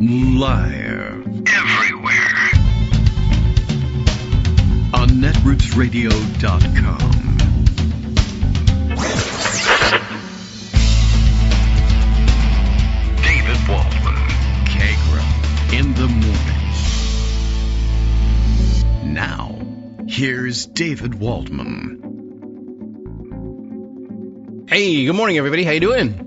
Live everywhere on netrootsradio.com. David Waldman, Kagro, in the morning. Now, here's David Waldman. Hey, good morning, everybody. How you doing?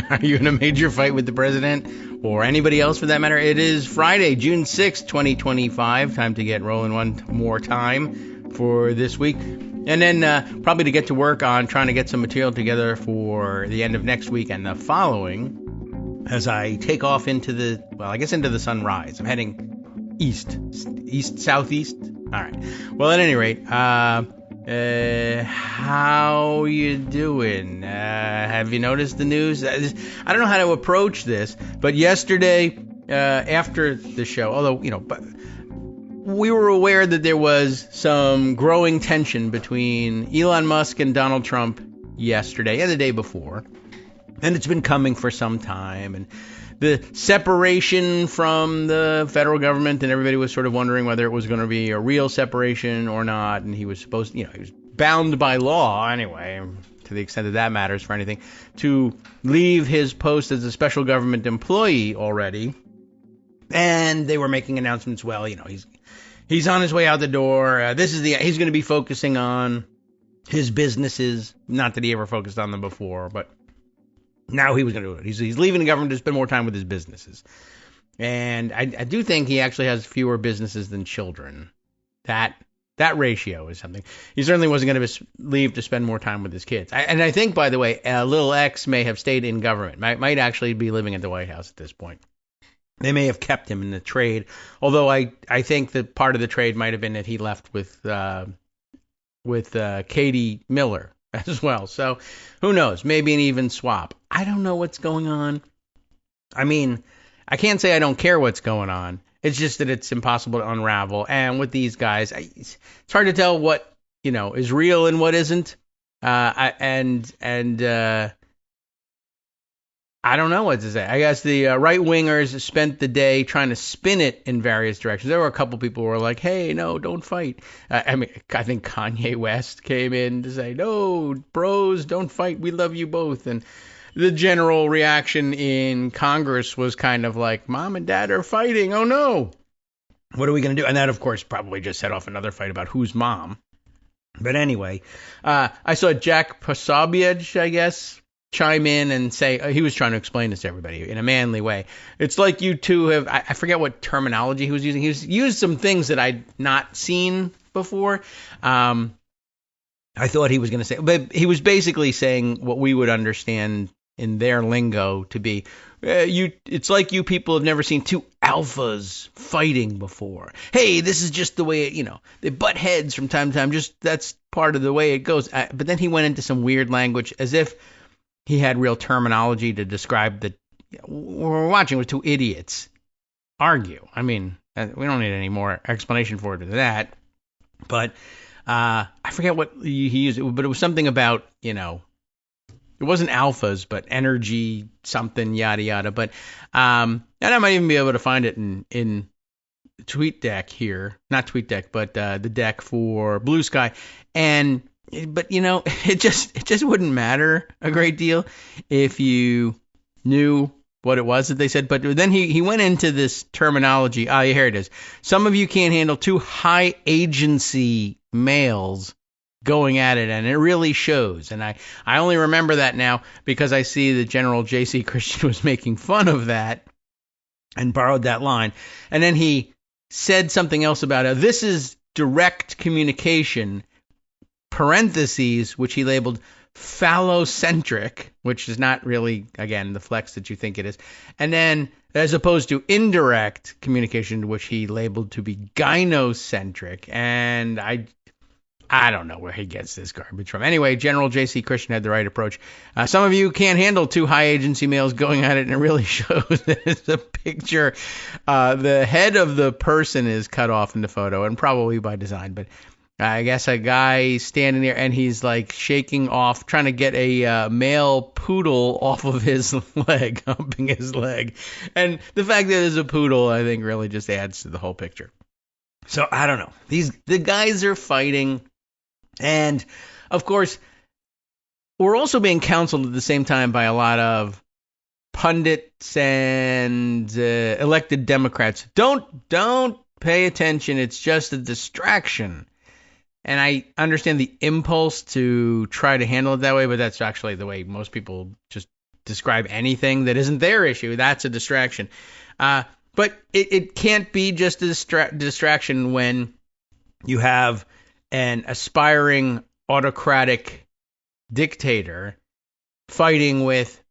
Are you in a major fight with the president or anybody else for that matter? It is Friday, June 6th, 2025. Time to get rolling one more time for this week. And then probably to get to work on trying to get some material together for the end of next week and the following as I take off into the sunrise. I'm heading east, southeast. All right. Well, at any rate, how you doing? Have you noticed the news? I don't know how to approach this, but yesterday, after the show, although, but we were aware that there was some growing tension between Elon Musk and Donald Trump yesterday and the day before, and it's been coming for some time, and the separation from the federal government, and everybody was sort of wondering whether it was going to be a real separation or not, and he was supposed, he was bound by law anyway, to the extent that matters for anything, to leave his post as a special government employee already, and they were making announcements, well, he's on his way out the door, he's going to be focusing on his businesses, not that he ever focused on them before, but now he was going to do it. He's leaving the government to spend more time with his businesses. And I do think he actually has fewer businesses than children. That ratio is something. He certainly wasn't going to leave to spend more time with his kids. And I think, by the way, little X may have stayed in government, might actually be living at the White House at this point. They may have kept him in the trade, although I think that part of the trade might have been that he left with Katie Miller as well. So who knows? Maybe an even swap. I don't know what's going on. I mean, I can't say I don't care what's going on. It's just that it's impossible to unravel. And with these guys, it's hard to tell what, is real and what isn't. I don't know what to say. I guess the right-wingers spent the day trying to spin it in various directions. There were a couple people who were like, hey, no, don't fight. I think Kanye West came in to say, no, bros, don't fight. We love you both. And the general reaction in Congress was kind of like, Mom and Dad are fighting. Oh, no. What are we going to do? And that, of course, probably just set off another fight about who's mom. But anyway, I saw Jack Posobiec, I guess, chime in and say, he was trying to explain this to everybody in a manly way. It's like you two have, I forget what terminology he was using. He used some things that I'd not seen before. I thought he was going to say, but he was basically saying what we would understand in their lingo to be, it's like you people have never seen two alphas fighting before. Hey, this is just the way it, they butt heads from time to time. Just that's part of the way it goes. But then he went into some weird language as if he had real terminology to describe that we're watching with two idiots argue. I mean, we don't need any more explanation for it than that. But I forget what he used, but it was something about, it wasn't alphas, but energy, something, yada, yada. But, and I might even be able to find it in TweetDeck here. Not TweetDeck, but the deck for Blue Sky. But, it just wouldn't matter a great deal if you knew what it was that they said. But then he went into this terminology. Here it is. Some of you can't handle two high agency males going at it, and it really shows. And I only remember that now because I see that General J.C. Christian was making fun of that and borrowed that line. And then he said something else about it. This is direct communication, parentheses, which he labeled phallocentric, which is not really, again, the flex that you think it is. And then, as opposed to indirect communication, which he labeled to be gynocentric. And I don't know where he gets this garbage from. Anyway, General J.C. Christian had the right approach. Some of you can't handle two high agency males going at it, and it really shows. There's a picture. The head of the person is cut off in the photo, and probably by design, but I guess a guy standing there and he's like shaking off, trying to get a male poodle off of his leg, humping his leg. And the fact that it's a poodle, I think, really just adds to the whole picture. So I don't know. The guys are fighting. And of course, we're also being counseled at the same time by a lot of pundits and elected Democrats. Don't pay attention. It's just a distraction. And I understand the impulse to try to handle it that way, but that's actually the way most people just describe anything that isn't their issue. That's a distraction. But it can't be just a distraction when you have an aspiring autocratic dictator fighting with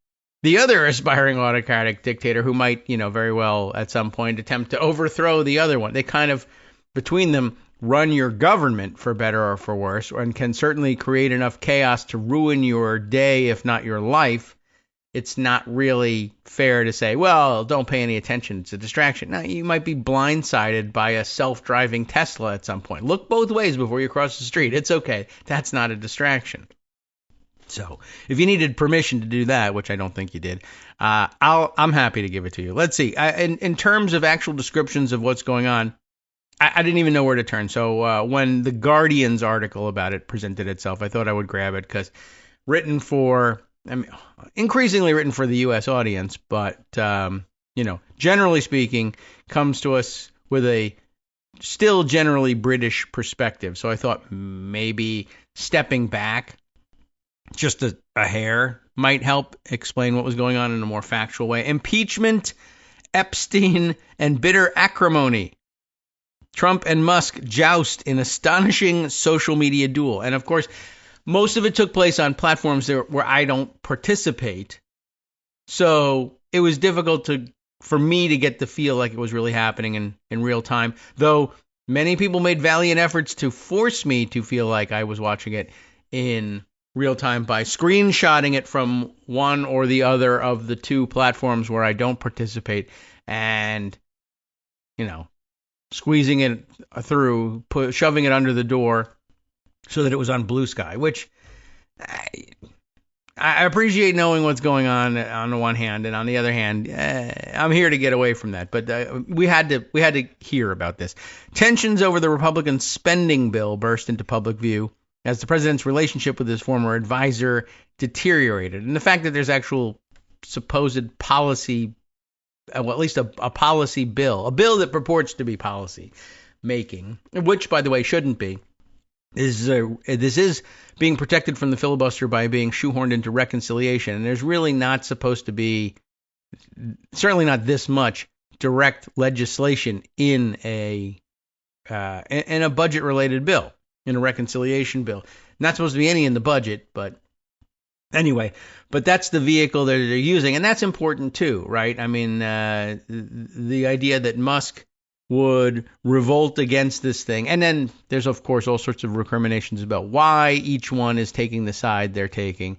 the other aspiring autocratic dictator who might, very well at some point attempt to overthrow the other one. They kind of, between them, run your government for better or for worse, and can certainly create enough chaos to ruin your day, if not your life. It's not really fair to say, well, don't pay any attention. It's a distraction. Now, you might be blindsided by a self-driving Tesla at some point. Look both ways before you cross the street. It's okay. That's not a distraction. So if you needed permission to do that, which I don't think you did, I'm happy to give it to you. Let's see. In terms of actual descriptions of what's going on, I didn't even know where to turn. So when the Guardian's article about it presented itself, I thought I would grab it because increasingly written for the U.S. audience, but, generally speaking, comes to us with a still generally British perspective. So I thought maybe stepping back just a hair might help explain what was going on in a more factual way. Impeachment, Epstein, and bitter acrimony. Trump and Musk joust in astonishing social media duel. And of course, most of it took place on platforms where I don't participate. So it was difficult for me to get the feel like it was really happening in real time. Though many people made valiant efforts to force me to feel like I was watching it in real time by screenshotting it from one or the other of the two platforms where I don't participate and, squeezing it through, shoving it under the door so that it was on Blue Sky, which I appreciate knowing what's going on the one hand, and on the other hand, I'm here to get away from that. But we had to hear about this. Tensions over the Republican spending bill burst into public view as the president's relationship with his former advisor deteriorated, and the fact that there's actual supposed policy, well, at least a policy bill, a bill that purports to be policy making, which, by the way, shouldn't be. This is being protected from the filibuster by being shoehorned into reconciliation, and there's really not supposed to be, certainly not this much direct legislation in a budget-related bill, in a reconciliation bill. Not supposed to be any in the budget, but anyway. But that's the vehicle that they're using, and that's important too, right? I mean, the idea that Musk would revolt against this thing. And then there's, of course, all sorts of recriminations about why each one is taking the side they're taking.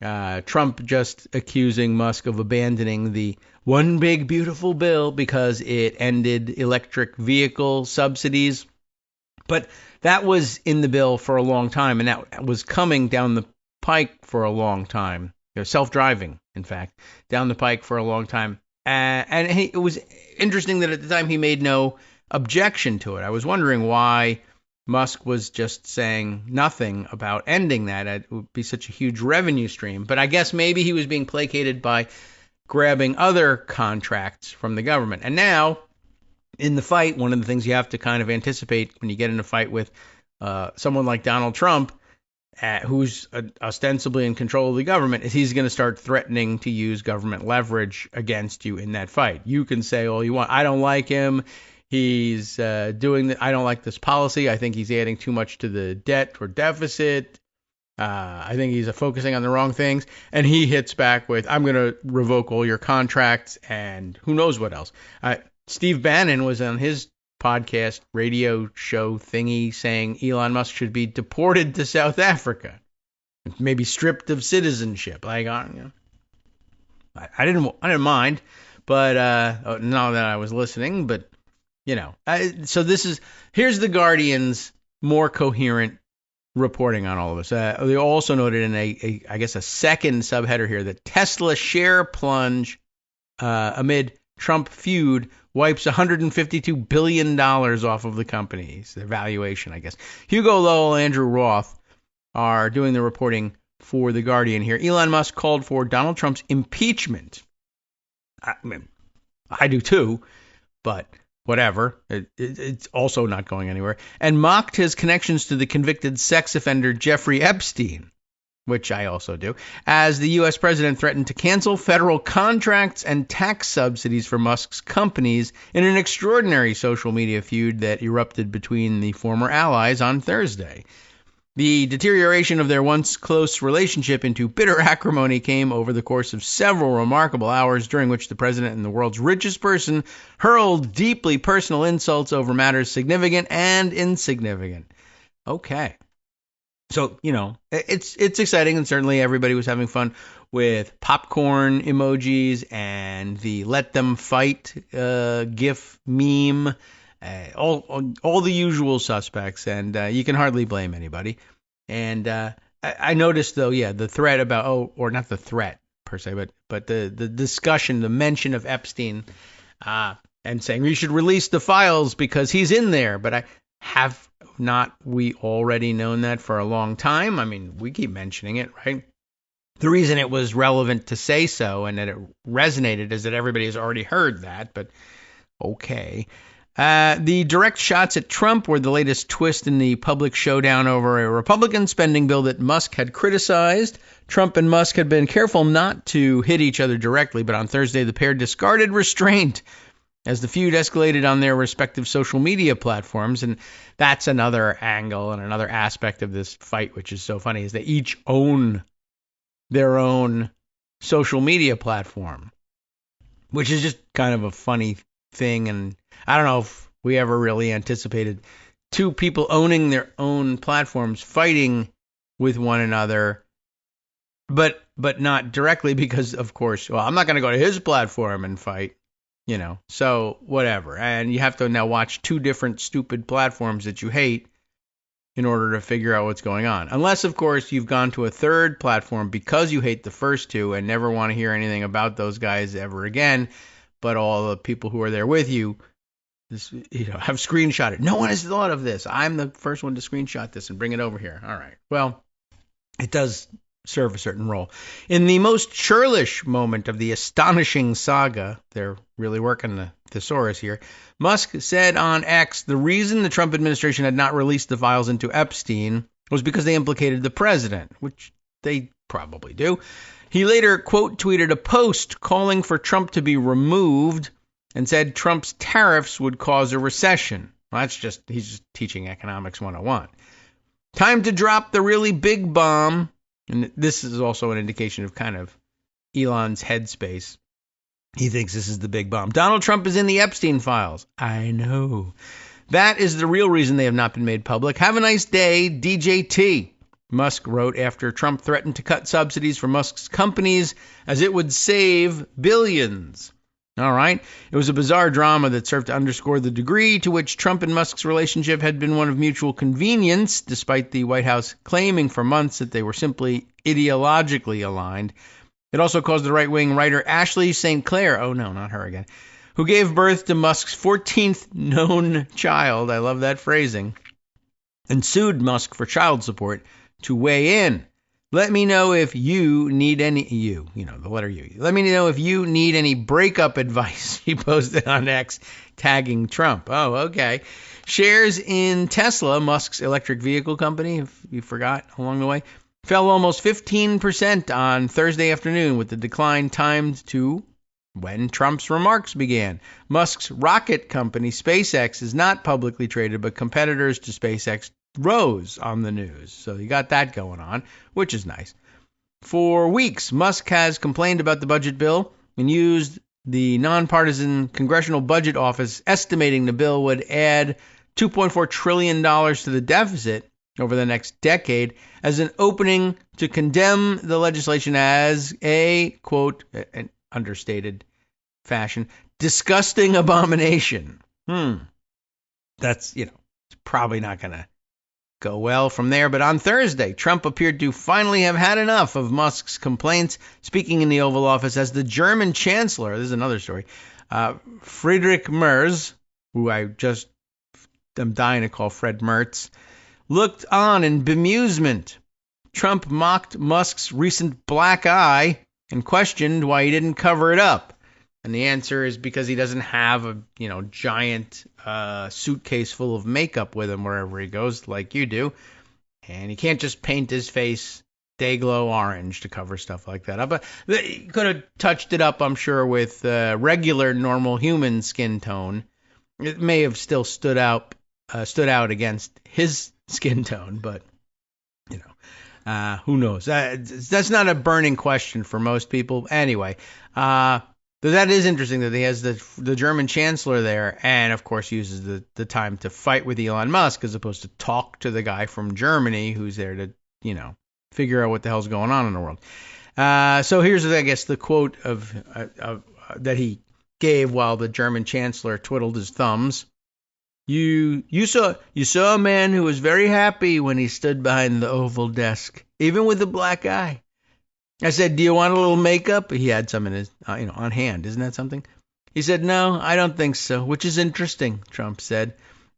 Trump just accusing Musk of abandoning the one big beautiful bill because it ended electric vehicle subsidies. But that was in the bill for a long time, and that was coming down the pike for a long time. Self-driving, in fact, down the pike for a long time. And it was interesting that at the time he made no objection to it. I was wondering why Musk was just saying nothing about ending that. It would be such a huge revenue stream. But I guess maybe he was being placated by grabbing other contracts from the government. And now, in the fight, one of the things you have to kind of anticipate when you get in a fight with someone like Donald Trump, who's ostensibly in control of the government, is he's going to start threatening to use government leverage against you in that fight. You can say all you want. I don't like him. He's I don't like this policy. I think he's adding too much to the debt or deficit. I think he's focusing on the wrong things. And he hits back with, I'm going to revoke all your contracts and who knows what else. Steve Bannon was on his podcast radio show thingy saying Elon Musk should be deported to South Africa, maybe stripped of citizenship. Like, I didn't mind, but now that I was listening, but so here's the Guardian's more coherent reporting on all of this. They also noted in I guess a second subheader here that Tesla share plunge amid Trump feud wipes $152 billion off of the companies, their valuation, I guess. Hugo Lowell, Andrew Roth are doing the reporting for The Guardian here. Elon Musk called for Donald Trump's impeachment. I mean, I do too, but whatever. It's also not going anywhere. And mocked his connections to the convicted sex offender Jeffrey Epstein, which I also do, as the U.S. president threatened to cancel federal contracts and tax subsidies for Musk's companies in an extraordinary social media feud that erupted between the former allies on Thursday. The deterioration of their once close relationship into bitter acrimony came over the course of several remarkable hours during which the president and the world's richest person hurled deeply personal insults over matters significant and insignificant. Okay. So, it's exciting, and certainly everybody was having fun with popcorn emojis and the let them fight GIF meme, all the usual suspects, and you can hardly blame anybody. And I noticed, though, the threat about, or not the threat per se, but the discussion, the mention of Epstein and saying we should release the files because he's in there. But have not we already known that for a long time? I mean, we keep mentioning it, right? The reason it was relevant to say so and that it resonated is that everybody has already heard that, but okay. The direct shots at Trump were the latest twist in the public showdown over a Republican spending bill that Musk had criticized. Trump and Musk had been careful not to hit each other directly, but on Thursday the pair discarded restraint as the feud escalated on their respective social media platforms. And that's another angle and another aspect of this fight, which is so funny, is they each own their own social media platform, which is just kind of a funny thing. And I don't know if we ever really anticipated two people owning their own platforms fighting with one another, but not directly because, of course, well, I'm not going to go to his platform and fight. So whatever. And you have to now watch two different stupid platforms that you hate in order to figure out what's going on. Unless, of course, you've gone to a third platform because you hate the first two and never want to hear anything about those guys ever again. But all the people who are there with you, have screenshot it. No one has thought of this. I'm the first one to screenshot this and bring it over here. All right. Well, it does serve a certain role. In the most churlish moment of the astonishing saga, they're really working the thesaurus here, Musk said on X the reason the Trump administration had not released the files into Epstein was because they implicated the president, which they probably do. He later, quote, tweeted a post calling for Trump to be removed and said Trump's tariffs would cause a recession. Well, he's just teaching economics 101. Time to drop the really big bomb. And this is also an indication of kind of Elon's headspace. He thinks this is the big bomb. Donald Trump is in the Epstein files. I know. That is the real reason they have not been made public. Have a nice day, DJT. Musk wrote after Trump threatened to cut subsidies for Musk's companies as it would save billions. All right. It was a bizarre drama that served to underscore the degree to which Trump and Musk's relationship had been one of mutual convenience, despite the White House claiming for months that they were simply ideologically aligned. It also caused the right-wing writer Ashley St. Clair, oh no, not her again, who gave birth to Musk's 14th known child, I love that phrasing, and sued Musk for child support, to weigh in. Let me know if you need any, the letter U. Let me know if you need any breakup advice, he posted on X, tagging Trump. Oh, okay. Shares in Tesla, Musk's electric vehicle company, if you forgot along the way, fell almost 15% on Thursday afternoon, with the decline timed to when Trump's remarks began. Musk's rocket company, SpaceX, is not publicly traded, but competitors to SpaceX rose on the news. So you got that going on, which is nice. For weeks, Musk has complained about the budget bill and used the nonpartisan Congressional Budget Office estimating the bill would add $2.4 trillion to the deficit over the next decade as an opening to condemn the legislation as a, quote, an understated fashion, disgusting abomination. That's, it's probably not going to go well from there. But on Thursday, Trump appeared to finally have had enough of Musk's complaints, speaking in the Oval Office as the German Chancellor, this is another story, Friedrich Merz, who I just am dying to call Fred Merz, looked on in bemusement. Trump mocked Musk's recent black eye and questioned why he didn't cover it up. And the answer is because he doesn't have a, giant suitcase full of makeup with him wherever he goes, like you do. And he can't just paint his face day-glow orange to cover stuff like that up. But he could have touched it up, I'm sure, with regular, normal human skin tone. It may have still stood out against his skin tone, but who knows? That's not a burning question for most people. Anyway, that is interesting that he has the German Chancellor there, and of course uses the time to fight with Elon Musk as opposed to talk to the guy from Germany who's there to figure out what the hell's going on in the world. So here's, I guess, the quote of that he gave while the German Chancellor twiddled his thumbs. You saw a man who was very happy when he stood behind the Oval desk, even with a black eye. I said, "Do you want a little makeup?" He had some in his, on hand. Isn't that something? He said, "No, I don't think so," which is interesting, Trump said.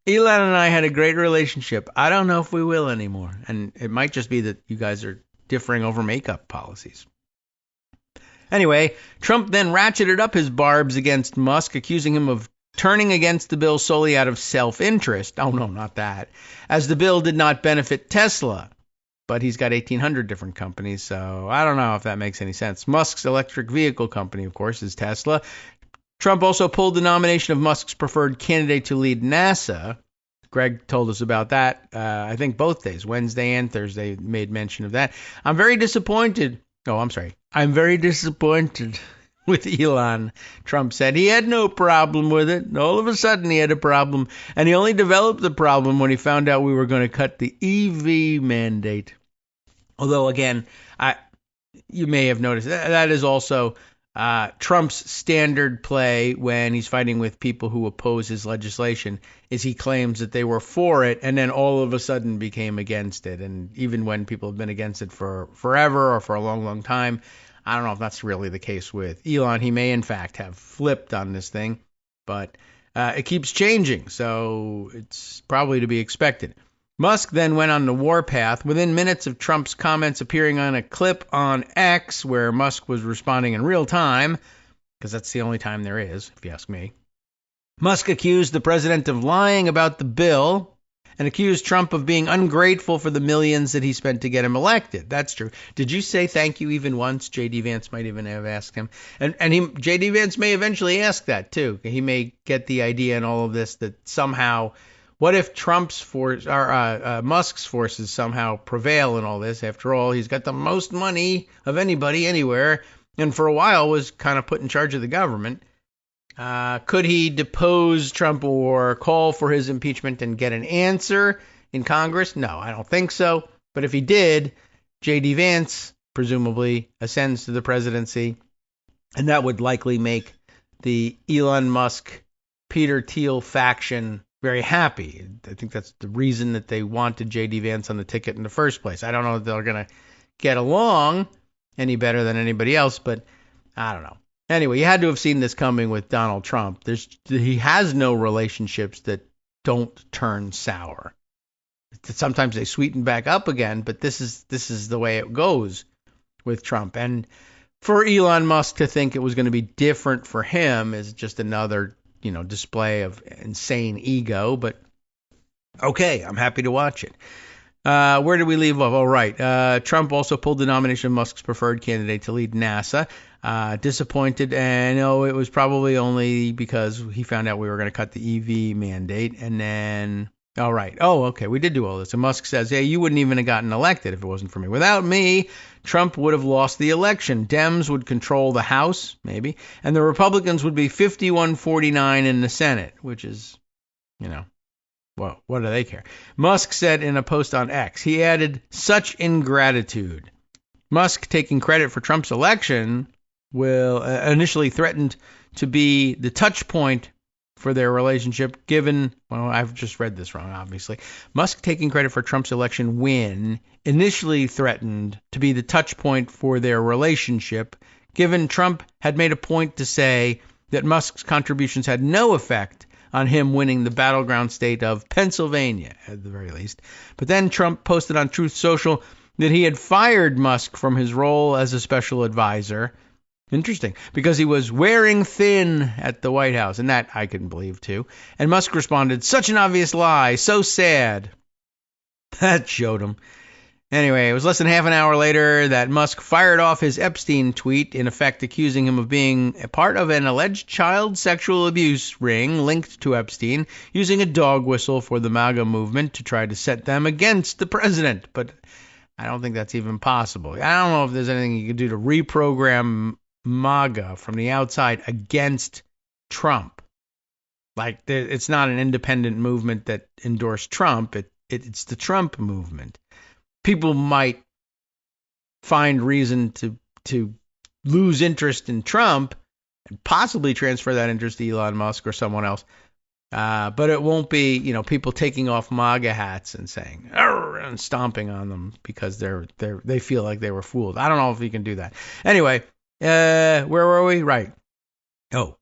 Elon and I had a great relationship. I don't know if we will anymore. And it might just be that you guys are differing over makeup policies. Anyway, Trump then ratcheted up his barbs against Musk, accusing him of turning against the bill solely out of self-interest. Oh, no, not that. As the bill did not benefit Tesla. But he's got 1,800 different companies, so I don't know if that makes any sense. Musk's electric vehicle company, of course, is Tesla. Trump also pulled the nomination of Musk's preferred candidate to lead NASA. Greg told us about that, I think both days, Wednesday and Thursday, made mention of that. I'm very disappointed with Elon, Trump said. He had no problem with it. All of a sudden he had a problem, and he only developed the problem when he found out we were going to cut the EV mandate. Although, again, you may have noticed that is also Trump's standard play when he's fighting with people who oppose his legislation, is he claims that they were for it and then all of a sudden became against it. And even when people have been against it for forever or for a long, long time, I don't know if that's really the case with Elon. He may, in fact, have flipped on this thing, but it keeps changing, so it's probably to be expected. Musk then went on the warpath within minutes of Trump's comments appearing on a clip on X where Musk was responding in real time, because that's the only time there is, if you ask me. Musk accused the president of lying about the bill and accused Trump of being ungrateful for the millions that he spent to get him elected. That's true. Did you say thank you even once? J.D. Vance might even have asked him. And J.D. Vance may eventually ask that, too. He may get the idea in all of this that somehow, what if Trump's force or Musk's forces somehow prevail in all this? After all, he's got the most money of anybody anywhere, and for a while was kind of put in charge of the government. Could he depose Trump or call for his impeachment and get an answer in Congress? No, I don't think so. But if he did, J.D. Vance presumably ascends to the presidency, and that would likely make the Elon Musk, Peter Thiel faction very happy. I think that's the reason that they wanted J.D. Vance on the ticket in the first place. I don't know if they're going to get along any better than anybody else, but I don't know. Anyway, you had to have seen this coming with Donald Trump. He has no relationships that don't turn sour. Sometimes they sweeten back up again, but this is the way it goes with Trump. And for Elon Musk to think it was going to be different for him is just another, display of insane ego. But okay, I'm happy to watch it. Where did we leave off? Oh, right. Trump also pulled the nomination of Musk's preferred candidate to lead NASA. Disappointed, and it was probably only because he found out we were going to cut the EV mandate. And then, all right. Oh, okay. We did do all this. And Musk says, hey, you wouldn't even have gotten elected if it wasn't for me. Without me, Trump would have lost the election. Dems would control the House, maybe, and the Republicans would be 51-49 in the Senate, which is, well, what do they care? Musk said in a post on X, he added, such ingratitude. Musk taking credit for Trump's election will initially threatened to be the touch point for their relationship, given, well, I've just read this wrong, obviously. Musk taking credit for Trump's election win initially threatened to be the touch point for their relationship, given Trump had made a point to say that Musk's contributions had no effect on him winning the battleground state of Pennsylvania, at the very least. But then Trump posted on Truth Social that he had fired Musk from his role as a special advisor. Interesting, because he was wearing thin at the White House, and that I can believe too. And Musk responded, "Such an obvious lie, so sad." That showed him. Anyway, it was less than half an hour later that Musk fired off his Epstein tweet, in effect accusing him of being a part of an alleged child sexual abuse ring linked to Epstein, using a dog whistle for the MAGA movement to try to set them against the president. But I don't think that's even possible. I don't know if there's anything you could do to reprogram MAGA from the outside against Trump. Like, it's not an independent movement that endorsed Trump. It's the Trump movement. People might find reason to lose interest in Trump and possibly transfer that interest to Elon Musk or someone else. But it won't be, people taking off MAGA hats and saying, "Arr," and stomping on them because they feel like they were fooled. I don't know if you can do that. Anyway, where were we? Right.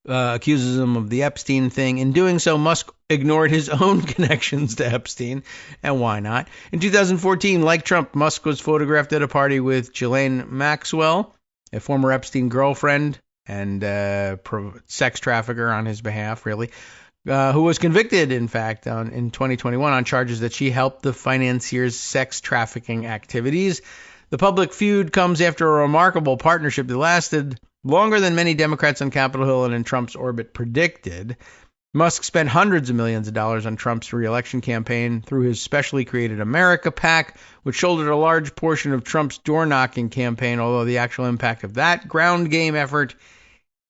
Accuses him of the Epstein thing. In doing so, Musk ignored his own connections to Epstein, and why not? In 2014, like Trump, Musk was photographed at a party with Ghislaine Maxwell, a former Epstein girlfriend and sex trafficker on his behalf, really, who was convicted, in fact, in 2021 on charges that she helped the financier's sex trafficking activities. The public feud comes after a remarkable partnership that lasted longer than many Democrats on Capitol Hill and in Trump's orbit predicted. Musk spent hundreds of millions of dollars on Trump's re-election campaign through his specially created America PAC, which shouldered a large portion of Trump's door-knocking campaign, although the actual impact of that ground game effort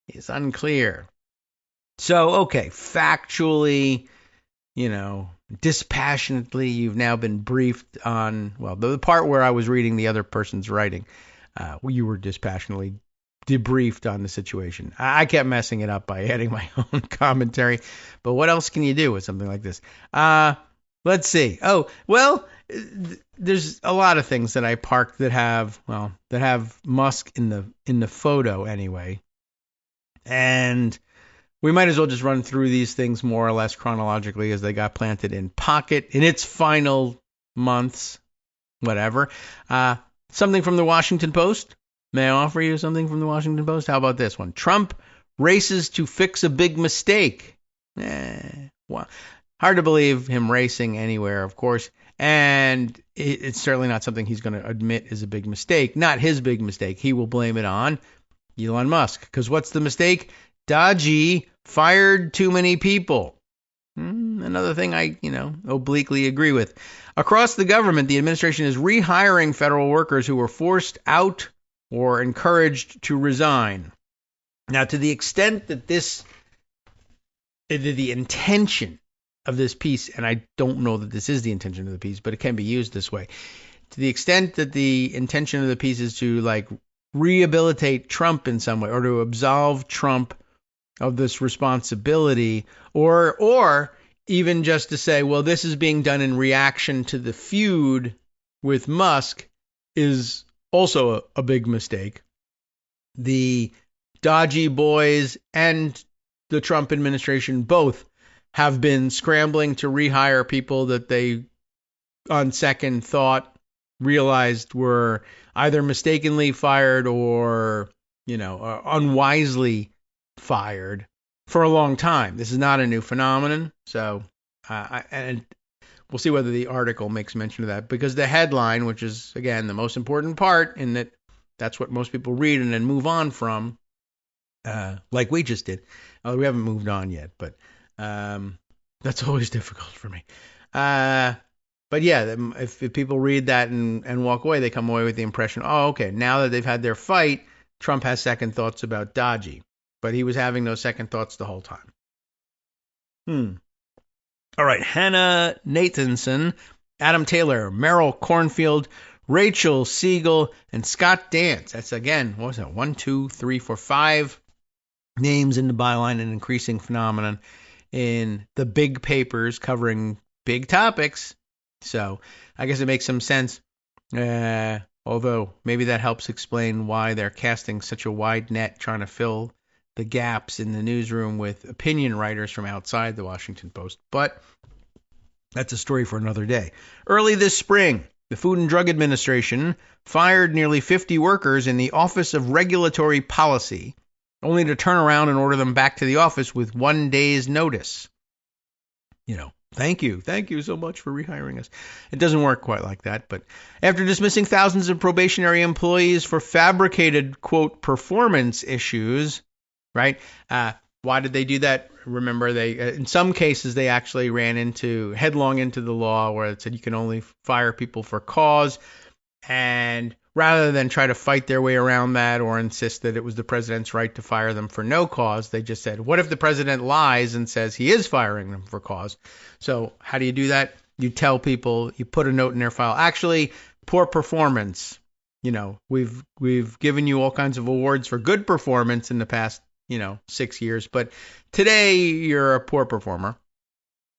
is unclear. So, factually, dispassionately, you've now been briefed on, the part where I was reading the other person's writing, you were dispassionately debriefed on the situation. I kept messing it up by adding my own commentary, but what else can you do with something like this? Let's see. There's a lot of things that I parked that have Musk in the photo anyway, and we might as well just run through these things more or less chronologically as they got planted in pocket in its final months, whatever. Something from the Washington Post. May I offer you something from the Washington Post? How about this one? Trump races to fix a big mistake. Hard to believe him racing anywhere, of course. And it's certainly not something he's going to admit is a big mistake. Not his big mistake. He will blame it on Elon Musk. Because what's the mistake? DOGE fired too many people. Another thing I, obliquely agree with. Across the government, the administration is rehiring federal workers who were forced out or encouraged to resign. Now, to the extent that the intention of this piece, and I don't know that this is the intention of the piece, but it can be used this way. To the extent that the intention of the piece is to rehabilitate Trump in some way, or to absolve Trump of this responsibility, or even just to say, well, this is being done in reaction to the feud with Musk, is also a big mistake. The DOGE boys and the Trump administration both have been scrambling to rehire people that they, on second thought, realized were either mistakenly fired or, unwisely fired for a long time. This is not a new phenomenon. So, and we'll see whether the article makes mention of that, because the headline, which is, again, the most important part, in that that's what most people read and then move on from, like we just did. We haven't moved on yet, but that's always difficult for me. But yeah, if people read that and walk away, they come away with the impression, oh, okay, now that they've had their fight, Trump has second thoughts about DOGE. But he was having those second thoughts the whole time. All right, Hannah Nathanson, Adam Taylor, Merrill Cornfield, Rachel Siegel, and Scott Dance. That's, again, what was that? 1, 2, 3, 4, 5 names in the byline, an increasing phenomenon in the big papers covering big topics. So I guess it makes some sense. Although maybe that helps explain why they're casting such a wide net trying to fill the gaps in the newsroom with opinion writers from outside the Washington Post. But that's a story for another day. Early this spring, the Food and Drug Administration fired nearly 50 workers in the Office of Regulatory Policy, only to turn around and order them back to the office with 1 day's notice. Thank you so much for rehiring us. It doesn't work quite like that, but after dismissing thousands of probationary employees for fabricated, quote, performance issues, right? Why did they do that? Remember, in some cases, they actually ran headlong into the law where it said you can only fire people for cause. And rather than try to fight their way around that or insist that it was the president's right to fire them for no cause, they just said, what if the president lies and says he is firing them for cause? So how do you do that? You tell people, you put a note in their file. Actually, poor performance. We've given you all kinds of awards for good performance in the past, 6 years. But today you're a poor performer.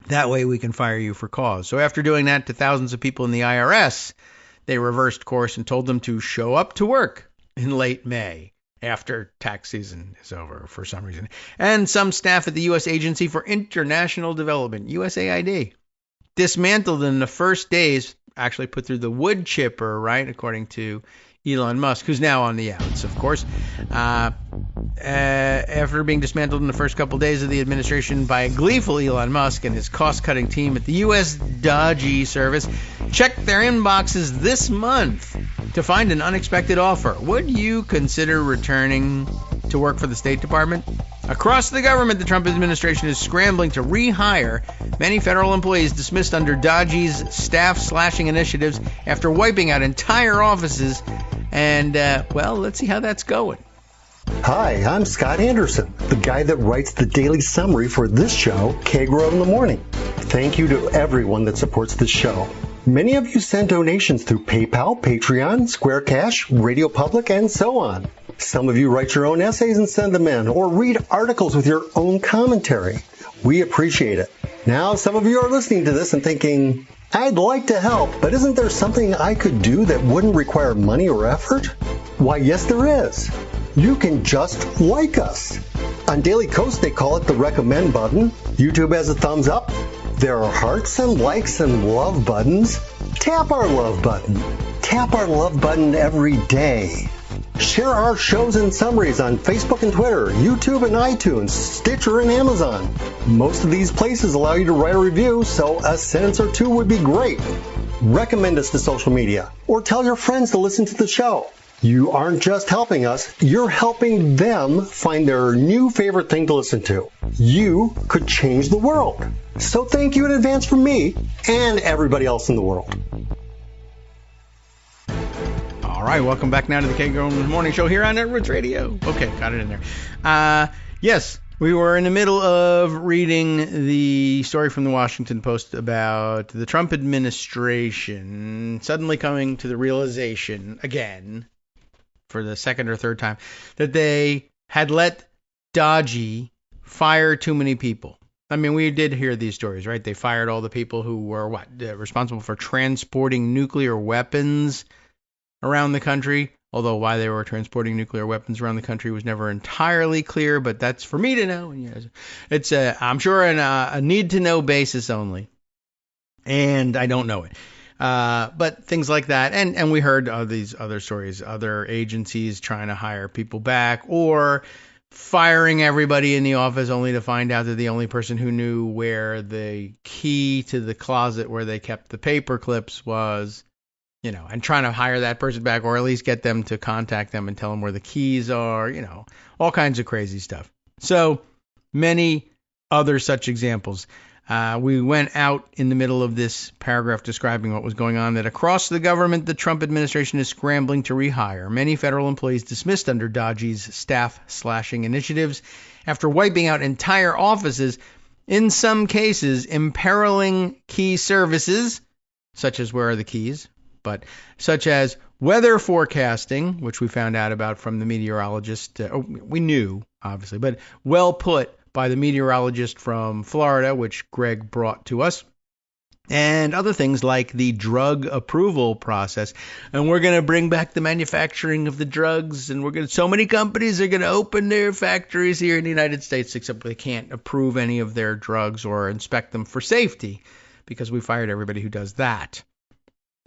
That way we can fire you for cause. So after doing that to thousands of people in the IRS, they reversed course and told them to show up to work in late May after tax season is over for some reason. And some staff at the U.S. Agency for International Development, USAID, dismantled in the first days, actually put through the wood chipper, right, according to Elon Musk, who's now on the outs, of course. After being dismantled in the first couple days of the administration by a gleeful Elon Musk and his cost-cutting team at the U.S. DOGE service, checked their inboxes this month to find an unexpected offer. Would you consider returning to work for the State Department? Across the government, the Trump administration is scrambling to rehire many federal employees dismissed under DOGE's staff-slashing initiatives after wiping out entire offices. And, let's see how that's going. Hi, I'm Scott Anderson, the guy that writes the daily summary for this show, Kagro in the Morning. Thank you to everyone that supports this show. Many of you send donations through PayPal, Patreon, Square Cash, Radio Public, and so on. Some of you write your own essays and send them in, or read articles with your own commentary. We appreciate it. Now, some of you are listening to this and thinking, I'd like to help, but isn't there something I could do that wouldn't require money or effort? Why, yes, there is. You can just like us. On Daily Kos, they call it the recommend button. YouTube has a thumbs up. There are hearts and likes and love buttons. Tap our love button. Tap our love button every day. Share our shows and summaries on Facebook and Twitter, YouTube and iTunes, Stitcher and Amazon. Most of these places allow you to write a review, so a sentence or two would be great. Recommend us to social media, or tell your friends to listen to the show. You aren't just helping us, you're helping them find their new favorite thing to listen to. You could change the world. So thank you in advance from me and everybody else in the world. All right, welcome back now to the Kagro Morning Show here on Roots Radio. Okay, got it in there. Yes, we were in the middle of reading the story from the Washington Post about the Trump administration suddenly coming to the realization again, for the second or third time, that they had let DOGE fire too many people. I mean, we did hear these stories, right? They fired all the people who were responsible for transporting nuclear weapons around the country, although why they were transporting nuclear weapons around the country was never entirely clear, but that's for me to know. It's, I'm sure, a need-to-know basis only, and I don't know it. But things like that, and we heard these other stories, other agencies trying to hire people back, or firing everybody in the office only to find out that the only person who knew where the key to the closet where they kept the paper clips was, and trying to hire that person back, or at least get them to contact them and tell them where the keys are, all kinds of crazy stuff. So many other such examples. We went out in the middle of this paragraph describing what was going on, that across the government, the Trump administration is scrambling to rehire many federal employees dismissed under DOGE's staff-slashing initiatives after wiping out entire offices, in some cases imperiling key services, such as where are the keys, but such as weather forecasting, which we found out about from the meteorologist. We knew, obviously, but well put by the meteorologist from Florida, which Greg brought to us, and other things like the drug approval process. And we're going to bring back the manufacturing of the drugs, and so many companies are going to open their factories here in the United States, except they can't approve any of their drugs or inspect them for safety because we fired everybody who does that.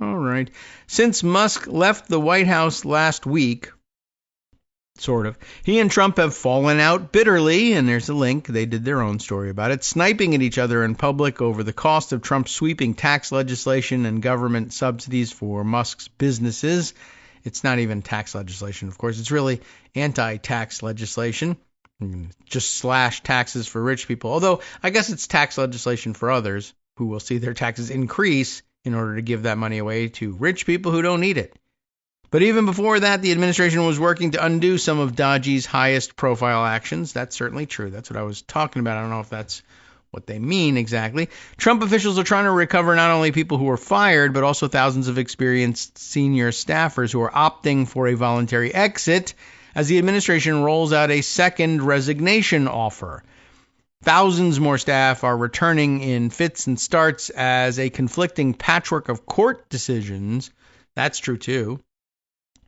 All right. Since Musk left the White House last week, sort of, he and Trump have fallen out bitterly, and there's a link. They did their own story about it, sniping at each other in public over the cost of Trump's sweeping tax legislation and government subsidies for Musk's businesses. It's not even tax legislation, of course. It's really anti-tax legislation. Just slash taxes for rich people. Although, I guess it's tax legislation for others who will see their taxes increase in order to give that money away to rich people who don't need it. But even before that, the administration was working to undo some of DOGE's highest profile actions. That's certainly true. That's what I was talking about. I don't know if that's what they mean exactly. Trump officials are trying to recover not only people who were fired, but also thousands of experienced senior staffers who are opting for a voluntary exit as the administration rolls out a second resignation offer. Thousands more staff are returning in fits and starts as a conflicting patchwork of court decisions, that's true too,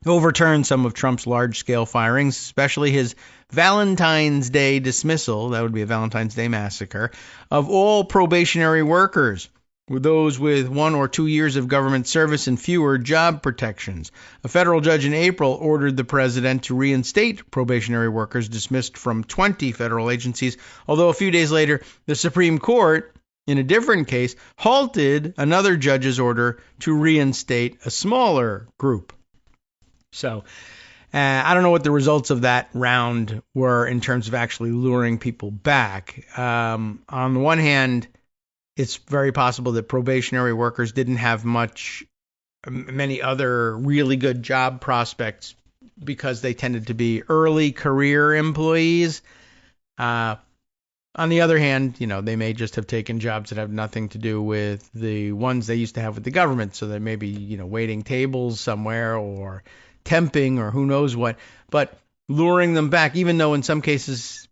overturned some of Trump's large-scale firings, especially his Valentine's Day dismissal, that would be a Valentine's Day massacre, of all probationary workers, those with 1 or 2 years of government service and fewer job protections. A federal judge in April ordered the president to reinstate probationary workers dismissed from 20 federal agencies, although a few days later, the Supreme Court, in a different case, halted another judge's order to reinstate a smaller group. So, I don't know what the results of that round were in terms of actually luring people back. On the one hand, it's very possible that probationary workers didn't have many other really good job prospects because they tended to be early career employees. On the other hand, they may just have taken jobs that have nothing to do with the ones they used to have with the government. So they may be, waiting tables somewhere or temping or who knows what, but luring them back, even though in some cases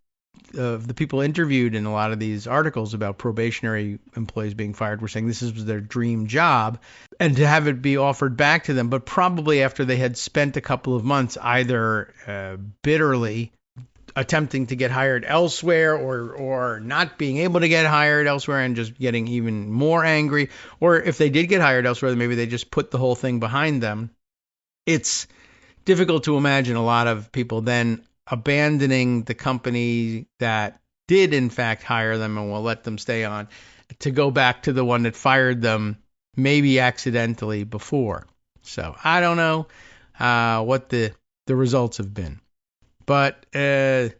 the people interviewed in a lot of these articles about probationary employees being fired were saying this was their dream job, and to have it be offered back to them, but probably after they had spent a couple of months either bitterly attempting to get hired elsewhere or not being able to get hired elsewhere and just getting even more angry, or if they did get hired elsewhere, maybe they just put the whole thing behind them. It's difficult to imagine a lot of people then abandoning the company that did in fact hire them and will let them stay on to go back to the one that fired them maybe accidentally before. So I don't know what the results have been, but it's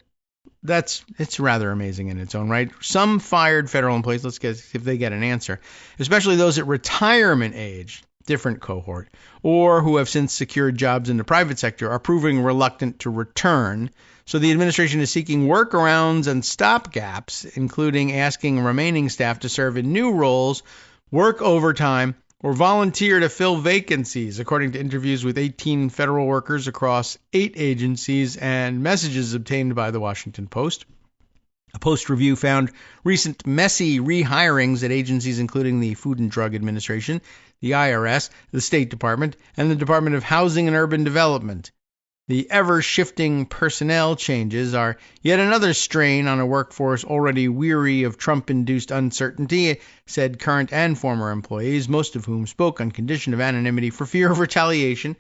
rather amazing in its own right. Some fired federal employees, let's get if they get an answer, especially those at retirement age, different cohort, or who have since secured jobs in the private sector, are proving reluctant to return. So the administration is seeking workarounds and stopgaps, including asking remaining staff to serve in new roles, work overtime, or volunteer to fill vacancies, according to interviews with 18 federal workers across 8 agencies and messages obtained by the Washington Post. A Post review found recent messy rehirings at agencies including the Food and Drug Administration, the IRS, the State Department, and the Department of Housing and Urban Development. The ever-shifting personnel changes are yet another strain on a workforce already weary of Trump-induced uncertainty, said current and former employees, most of whom spoke on condition of anonymity for fear of retaliation.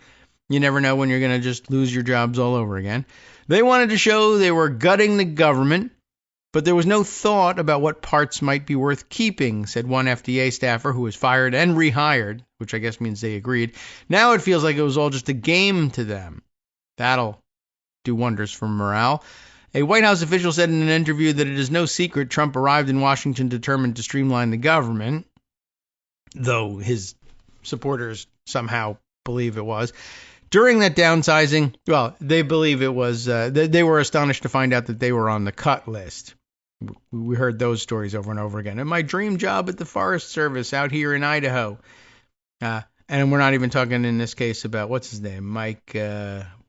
You never know when you're going to just lose your jobs all over again. They wanted to show they were gutting the government, but there was no thought about what parts might be worth keeping, said one FDA staffer who was fired and rehired, which I guess means they agreed. Now it feels like it was all just a game to them. That'll do wonders for morale. A White House official said in an interview that it is no secret Trump arrived in Washington determined to streamline the government, though his supporters somehow believe it was. During that downsizing, well, they believe it was, they were astonished to find out that they were on the cut list. We heard those stories over and over again. And my dream job at the Forest Service out here in Idaho. And we're not even talking in this case about, what's his name, Mike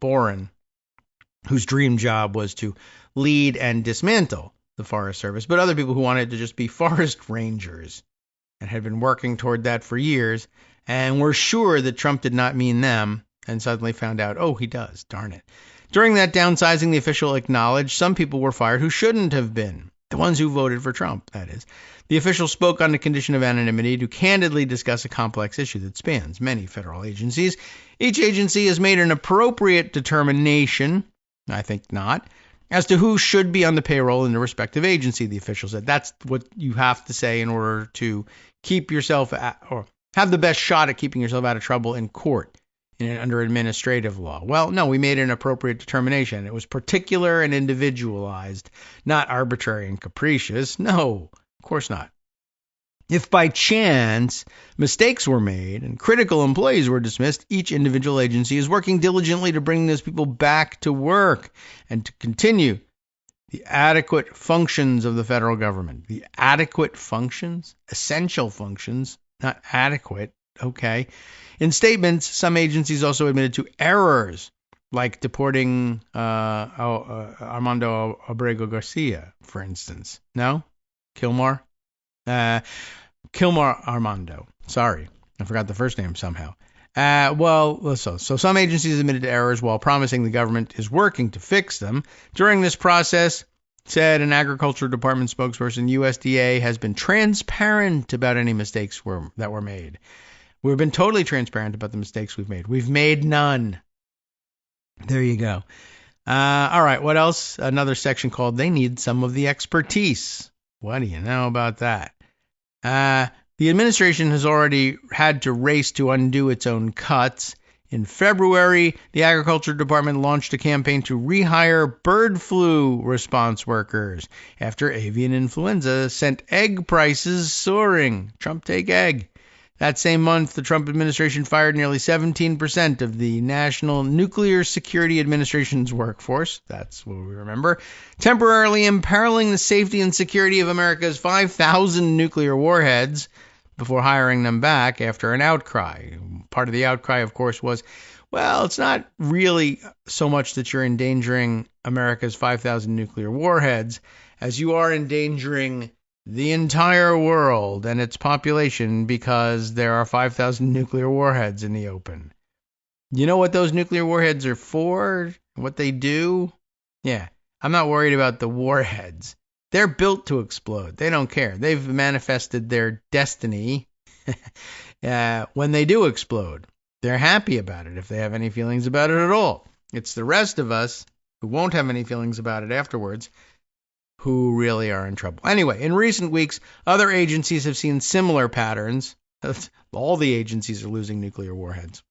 Boren, whose dream job was to lead and dismantle the Forest Service, but other people who wanted to just be forest rangers and had been working toward that for years and were sure that Trump did not mean them and suddenly found out, oh, he does, darn it. During that downsizing, the official acknowledged some people were fired who shouldn't have been. The ones who voted for Trump, that is. The official spoke on the condition of anonymity to candidly discuss a complex issue that spans many federal agencies. Each agency has made an appropriate determination, I think not, as to who should be on the payroll in the respective agency, the official said. That's what you have to say in order to keep yourself or have the best shot at keeping yourself out of trouble in court under administrative law. Well, no, we made an appropriate determination. It was particular and individualized, not arbitrary and capricious. No, of course not. If by chance mistakes were made and critical employees were dismissed, each individual agency is working diligently to bring those people back to work and to continue the adequate functions of the federal government. The adequate functions? Essential functions, not adequate. Okay. In statements, some agencies also admitted to errors, like deporting Armando Abrego Garcia, for instance. No? Kilmore Armando. Sorry, I forgot the first name somehow. So some agencies admitted to errors while promising the government is working to fix them. During this process, said an Agriculture Department spokesperson, USDA has been transparent about any mistakes that were made. We've been totally transparent about the mistakes we've made. We've made none. There you go. All right, what else? Another section called They Need Some of the Expertise. What do you know about that? The administration has already had to race to undo its own cuts. In February, the Agriculture Department launched a campaign to rehire bird flu response workers after avian influenza sent egg prices soaring. Trump take egg. That same month, the Trump administration fired nearly 17% of the National Nuclear Security Administration's workforce. That's what we remember. Temporarily imperiling the safety and security of America's 5,000 nuclear warheads before hiring them back after an outcry. Part of the outcry, of course, was, well, it's not really so much that you're endangering America's 5,000 nuclear warheads as you are endangering the entire world and its population because there are 5,000 nuclear warheads in the open. You know what those nuclear warheads are for? What they do? Yeah, I'm not worried about the warheads. They're built to explode. They don't care. They've manifested their destiny when they do explode. They're happy about it if they have any feelings about it at all. It's the rest of us who won't have any feelings about it afterwards who really are in trouble. Anyway, in recent weeks, other agencies have seen similar patterns. All the agencies are losing nuclear warheads.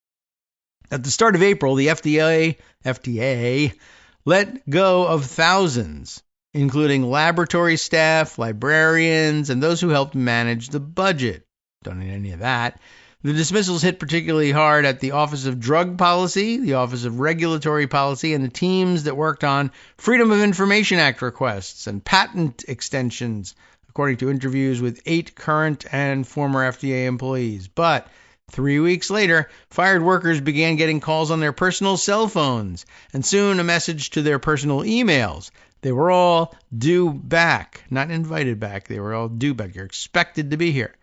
At the start of April, the FDA let go of thousands, including laboratory staff, librarians, and those who helped manage the budget. Don't need any of that. The dismissals hit particularly hard at the Office of Drug Policy, the Office of Regulatory Policy, and the teams that worked on Freedom of Information Act requests and patent extensions, according to interviews with 8 current and former FDA employees. But 3 weeks later, fired workers began getting calls on their personal cell phones, and soon a message to their personal emails. They were all due back, not invited back. They were all due back. You're expected to be here.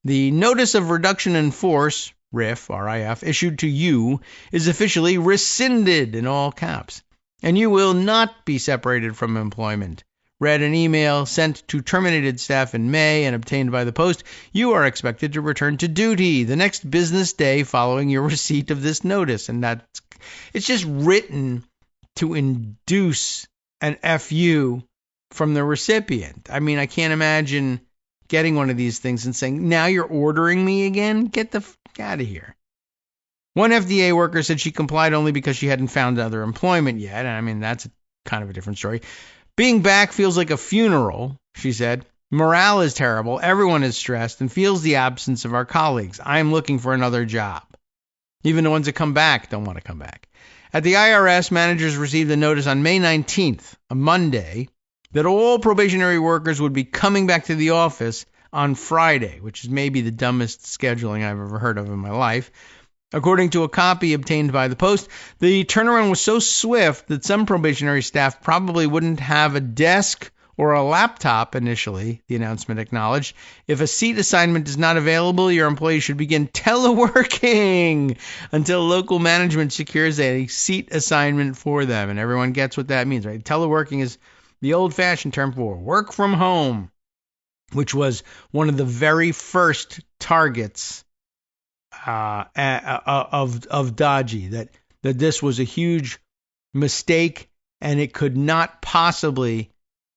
The Notice of Reduction in Force, RIF, R-I-F, issued to you is officially rescinded in all caps, and you will not be separated from employment. Read an email sent to terminated staff in May and obtained by the post. You are expected to return to duty the next business day following your receipt of this notice. And it's just written to induce an FU from the recipient. I mean, I can't imagine getting one of these things and saying, now you're ordering me again? Get the out of here. One FDA worker said she complied only because she hadn't found other employment yet. And I mean, that's kind of a different story. Being back feels like a funeral, she said. Morale is terrible. Everyone is stressed and feels the absence of our colleagues. I'm looking for another job. Even the ones that come back don't want to come back. At the IRS, managers received a notice on May 19th, a Monday, that all probationary workers would be coming back to the office on Friday, which is maybe the dumbest scheduling I've ever heard of in my life. According to a copy obtained by the Post, the turnaround was so swift that some probationary staff probably wouldn't have a desk or a laptop initially, the announcement acknowledged. If a seat assignment is not available, your employee should begin teleworking until local management secures a seat assignment for them. And everyone gets what that means, right? Teleworking is the old-fashioned term for work from home, which was one of the very first targets of DOGE, that this was a huge mistake and it could not possibly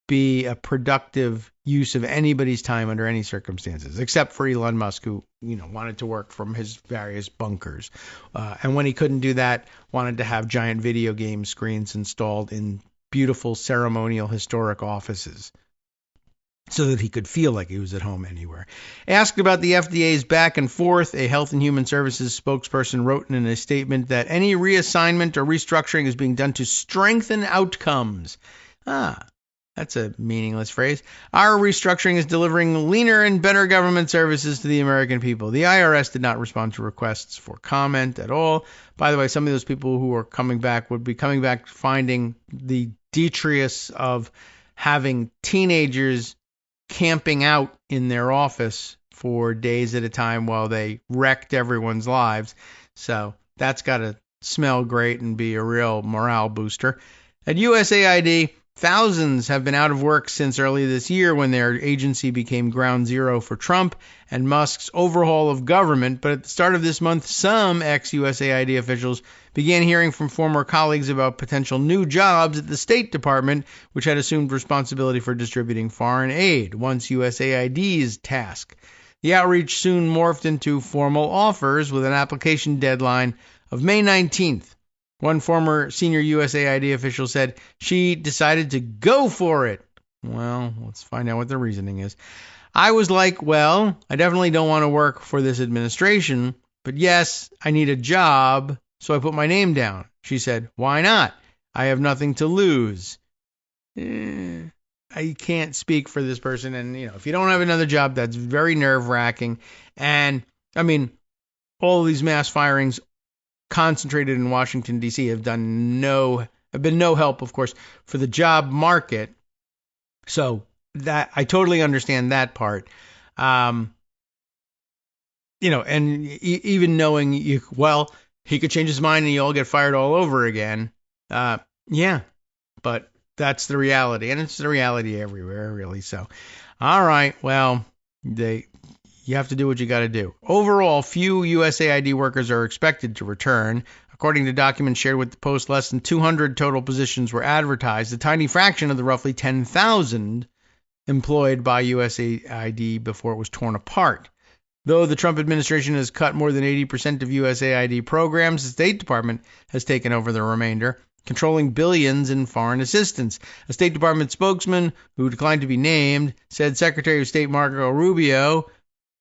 be a productive use of anybody's time under any circumstances, except for Elon Musk, who wanted to work from his various bunkers, and when he couldn't do that, wanted to have giant video game screens installed in beautiful ceremonial historic offices so that he could feel like he was at home anywhere. Asked about the FDA's back and forth, a Health and Human Services spokesperson wrote in a statement that any reassignment or restructuring is being done to strengthen outcomes. That's a meaningless phrase. Our restructuring is delivering leaner and better government services to the American people. The IRS did not respond to requests for comment at all. By the way, some of those people who are coming back would be coming back finding the detritus of having teenagers camping out in their office for days at a time while they wrecked everyone's lives. So that's got to smell great and be a real morale booster. At USAID, thousands have been out of work since early this year when their agency became ground zero for Trump and Musk's overhaul of government. But at the start of this month, some ex-USAID officials began hearing from former colleagues about potential new jobs at the State Department, which had assumed responsibility for distributing foreign aid, once USAID's task. The outreach soon morphed into formal offers with an application deadline of May 19th. One former senior USAID official said she decided to go for it. Well, let's find out what the reasoning is. I was like, well, I definitely don't want to work for this administration, but yes, I need a job, so I put my name down. She said, why not? I have nothing to lose. I can't speak for this person, and if you don't have another job, that's very nerve-wracking. And I mean, all of these mass firings concentrated in Washington, D.C. have been no help, of course, for the job market. So that I totally understand that part. And even knowing he could change his mind and you all get fired all over again. Yeah, but that's the reality, and it's the reality everywhere, really. So, all right, well, you have to do what you got to do. Overall, few USAID workers are expected to return. According to documents shared with the Post, less than 200 total positions were advertised, a tiny fraction of the roughly 10,000 employed by USAID before it was torn apart. Though the Trump administration has cut more than 80% of USAID programs, the State Department has taken over the remainder, controlling billions in foreign assistance. A State Department spokesman, who declined to be named, said Secretary of State Marco Rubio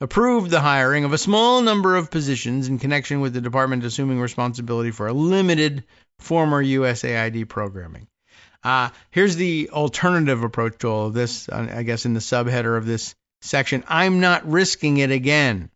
approved the hiring of a small number of positions in connection with the department assuming responsibility for a limited former USAID programming. Here's the alternative approach to all of this, I guess in the subheader of this section. I'm not risking it again.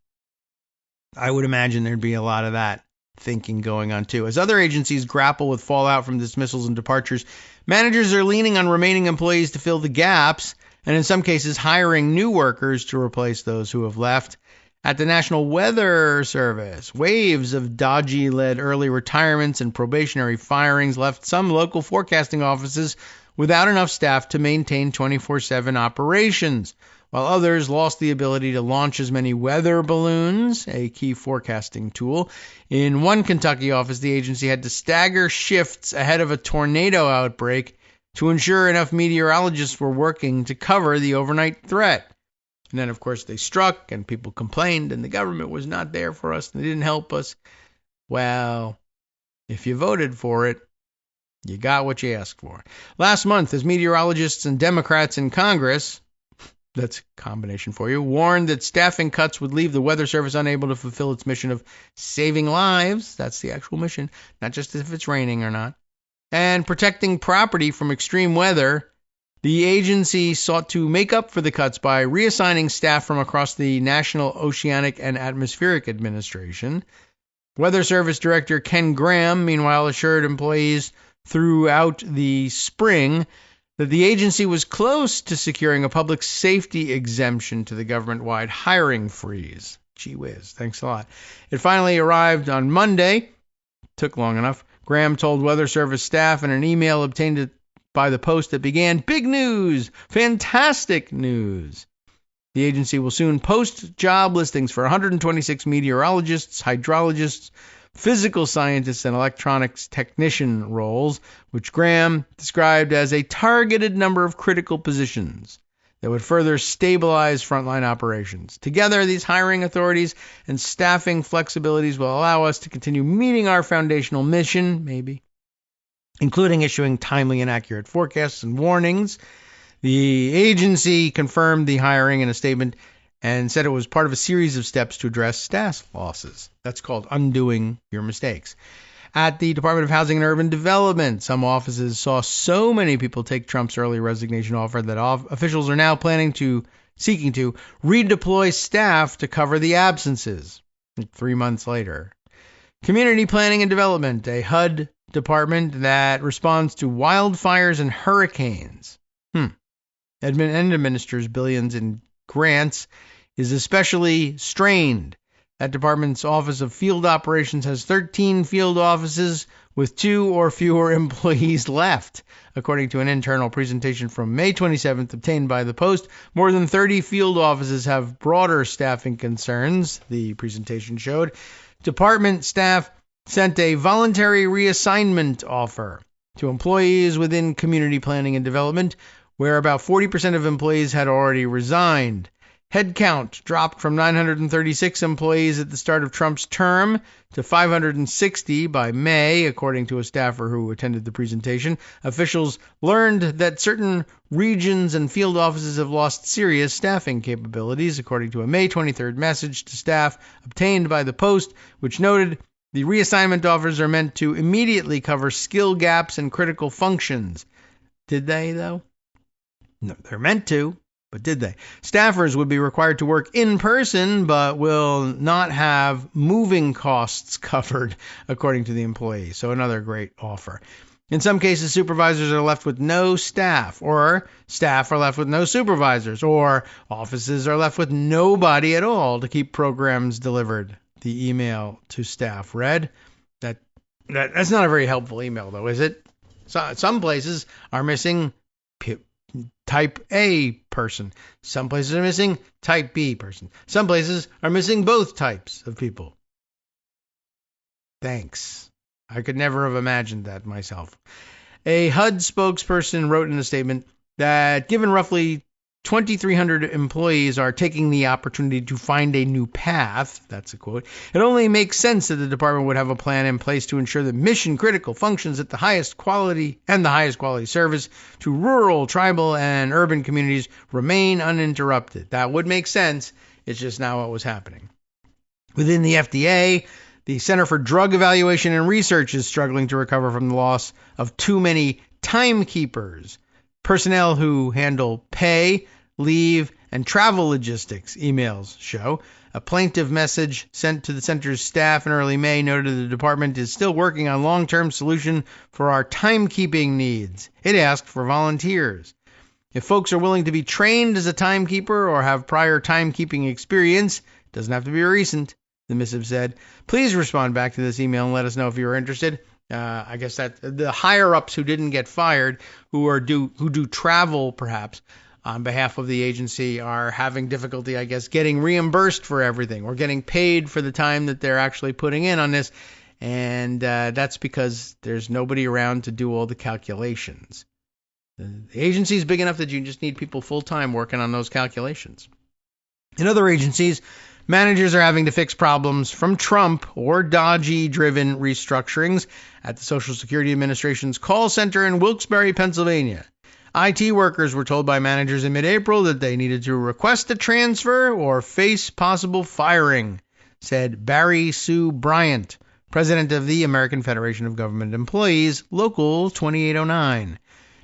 I would imagine there'd be a lot of that thinking going on too. As other agencies grapple with fallout from dismissals and departures, managers are leaning on remaining employees to fill the gaps, and in some cases hiring new workers to replace those who have left. At the National Weather Service, waves of DOGE-led early retirements and probationary firings left some local forecasting offices without enough staff to maintain 24/7 operations, while others lost the ability to launch as many weather balloons, a key forecasting tool. In one Kentucky office, the agency had to stagger shifts ahead of a tornado outbreak to ensure enough meteorologists were working to cover the overnight threat. And then, of course, they struck and people complained and the government was not there for us. They didn't help us. Well, if you voted for it, you got what you asked for. Last month, as meteorologists and Democrats in Congress, that's a combination for you, warned that staffing cuts would leave the Weather Service unable to fulfill its mission of saving lives. That's the actual mission, not just if it's raining or not. And protecting property from extreme weather, the agency sought to make up for the cuts by reassigning staff from across the National Oceanic and Atmospheric Administration. Weather Service Director Ken Graham, meanwhile, assured employees throughout the spring that the agency was close to securing a public safety exemption to the government-wide hiring freeze. Gee whiz, thanks a lot. It finally arrived on Monday. Took long enough. Graham told Weather Service staff in an email obtained by the Post that began, "Big news! Fantastic news!" The agency will soon post job listings for 126 meteorologists, hydrologists, physical scientists, and electronics technician roles, which Graham described as a targeted number of critical positions that would further stabilize frontline operations. Together, these hiring authorities and staffing flexibilities will allow us to continue meeting our foundational mission, maybe, including issuing timely and accurate forecasts and warnings. The agency confirmed the hiring in a statement and said it was part of a series of steps to address staff losses. That's called undoing your mistakes. At the Department of Housing and Urban Development, some offices saw so many people take Trump's early resignation offer that officials are now seeking to redeploy staff to cover the absences 3 months later. Community Planning and Development, a HUD department that responds to wildfires and hurricanes, and administers billions in grants, is especially strained. That department's Office of Field Operations has 13 field offices with 2 or fewer employees left. According to an internal presentation from May 27th obtained by the Post, more than 30 field offices have broader staffing concerns, the presentation showed. Department staff sent a voluntary reassignment offer to employees within community planning and development, where about 40% of employees had already resigned. Headcount dropped from 936 employees at the start of Trump's term to 560 by May, according to a staffer who attended the presentation. Officials learned that certain regions and field offices have lost serious staffing capabilities, according to a May 23rd message to staff obtained by the Post, which noted the reassignment offers are meant to immediately cover skill gaps and critical functions. Did they, though? No, they're meant to. But did they? Staffers would be required to work in person, but will not have moving costs covered, according to the employee. So another great offer. In some cases, supervisors are left with no staff, or staff are left with no supervisors, or offices are left with nobody at all to keep programs delivered. The email to staff read. That's not a very helpful email, though, is it? Some places are missing Type A person. Some places are missing Type B person. Some places are missing both types of people. Thanks. I could never have imagined that myself. A HUD spokesperson wrote in a statement that given roughly 2,300 employees are taking the opportunity to find a new path, that's a quote, it only makes sense that the department would have a plan in place to ensure that mission-critical functions at the highest quality service to rural, tribal, and urban communities remain uninterrupted. That would make sense. It's just not what was happening. Within the FDA, the Center for Drug Evaluation and Research is struggling to recover from the loss of too many timekeepers. Personnel who handle pay, leave, and travel logistics, emails show. A plaintive message sent to the center's staff in early May noted the department is still working on a long-term solution for our timekeeping needs. It asked for volunteers. If folks are willing to be trained as a timekeeper or have prior timekeeping experience, it doesn't have to be recent, the missive said. Please respond back to this email and let us know if you're interested. I guess that the higher-ups who didn't get fired, who do travel perhaps on behalf of the agency, are having difficulty, I guess, getting reimbursed for everything or getting paid for the time that they're actually putting in on this. And that's because there's nobody around to do all the calculations. The agency is big enough that you just need people full-time working on those calculations. In other agencies, managers are having to fix problems from Trump or DOGE-driven restructurings at the Social Security Administration's call center in Wilkes-Barre, Pennsylvania. IT workers were told by managers in mid-April that they needed to request a transfer or face possible firing, said Barry Sue Bryant, president of the American Federation of Government Employees, Local 2809.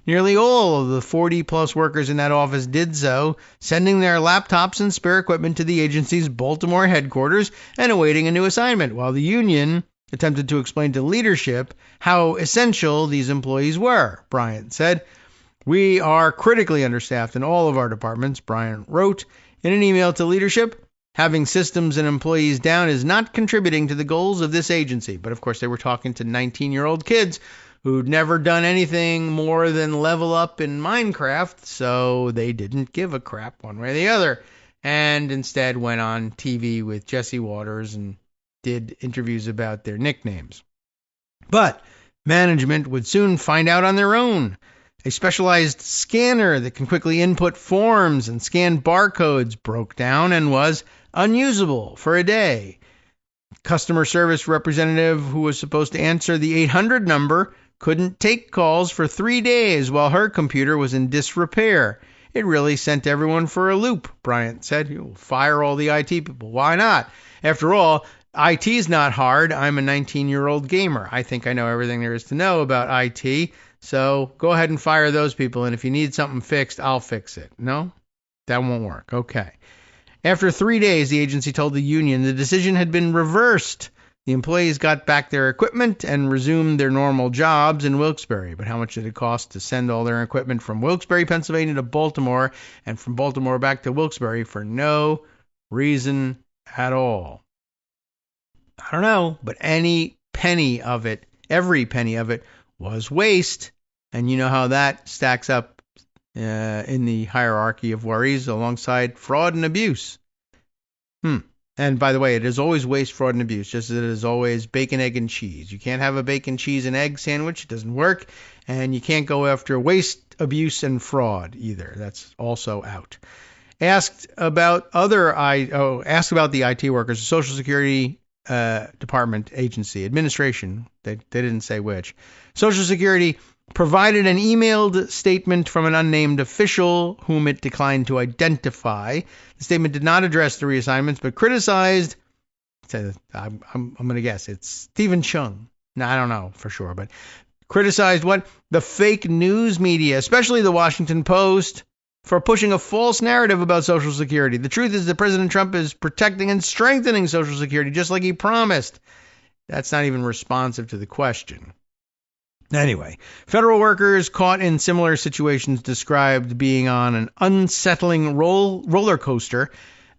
Nearly all of the 40-plus workers in that office did so, sending their laptops and spare equipment to the agency's Baltimore headquarters and awaiting a new assignment, while the union attempted to explain to leadership how essential these employees were, Bryant said. We are critically understaffed in all of our departments, Bryant wrote in an email to leadership. Having systems and employees down is not contributing to the goals of this agency. But of course, they were talking to 19-year-old kids who'd never done anything more than level up in Minecraft, so they didn't give a crap one way or the other, and instead went on TV with Jesse Waters and did interviews about their nicknames. But management would soon find out on their own. A specialized scanner that can quickly input forms and scan barcodes broke down and was unusable for a day. Customer service representative who was supposed to answer the 800 number couldn't take calls for 3 days while her computer was in disrepair. It really sent everyone for a loop, Bryant said. You'll fire all the IT people. Why not? After all, IT's not hard. I'm a 19-year-old gamer. I think I know everything there is to know about IT. So go ahead and fire those people. And if you need something fixed, I'll fix it. No? That won't work. Okay. After 3 days, the agency told the union the decision had been reversed. The employees got back their equipment and resumed their normal jobs in Wilkes-Barre. But how much did it cost to send all their equipment from Wilkes-Barre, Pennsylvania to Baltimore and from Baltimore back to Wilkes-Barre for no reason at all? I don't know, but any penny of it, every penny of it was waste. And you know how that stacks up in the hierarchy of worries alongside fraud and abuse. And by the way, it is always waste, fraud, and abuse, just as it is always bacon, egg, and cheese. You can't have a bacon, cheese, and egg sandwich. It doesn't work. And you can't go after waste, abuse, and fraud either. That's also out. Asked about the IT workers, the Social Security Department, agency, administration. They didn't say which. Social Security provided an emailed statement from an unnamed official whom it declined to identify. The statement did not address the reassignments, but criticized, I'm going to guess, it's Stephen Chung. No, I don't know for sure, but criticized what? The fake news media, especially the Washington Post, for pushing a false narrative about Social Security. The truth is that President Trump is protecting and strengthening Social Security, just like he promised. That's not even responsive to the question. Anyway, federal workers caught in similar situations described being on an unsettling roller coaster.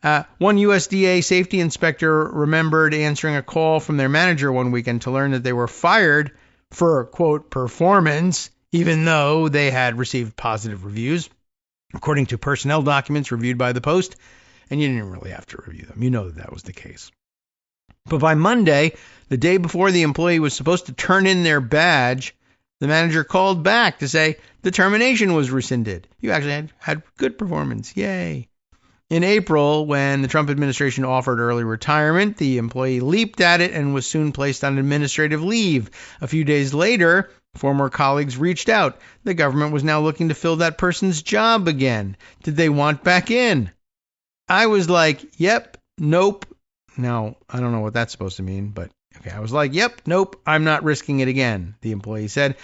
One USDA safety inspector remembered answering a call from their manager one weekend to learn that they were fired for, quote, performance, even though they had received positive reviews, according to personnel documents reviewed by the Post. And you didn't really have to review them. You know that was the case. But by Monday, the day before the employee was supposed to turn in their badge, the manager called back to say the termination was rescinded. You actually had good performance. Yay. In April, when the Trump administration offered early retirement, the employee leaped at it and was soon placed on administrative leave. A few days later, former colleagues reached out. The government was now looking to fill that person's job again. Did they want back in? I was like, yep, nope. Now, I don't know what that's supposed to mean, but okay, I was like, yep, nope, I'm not risking it again, the employee said.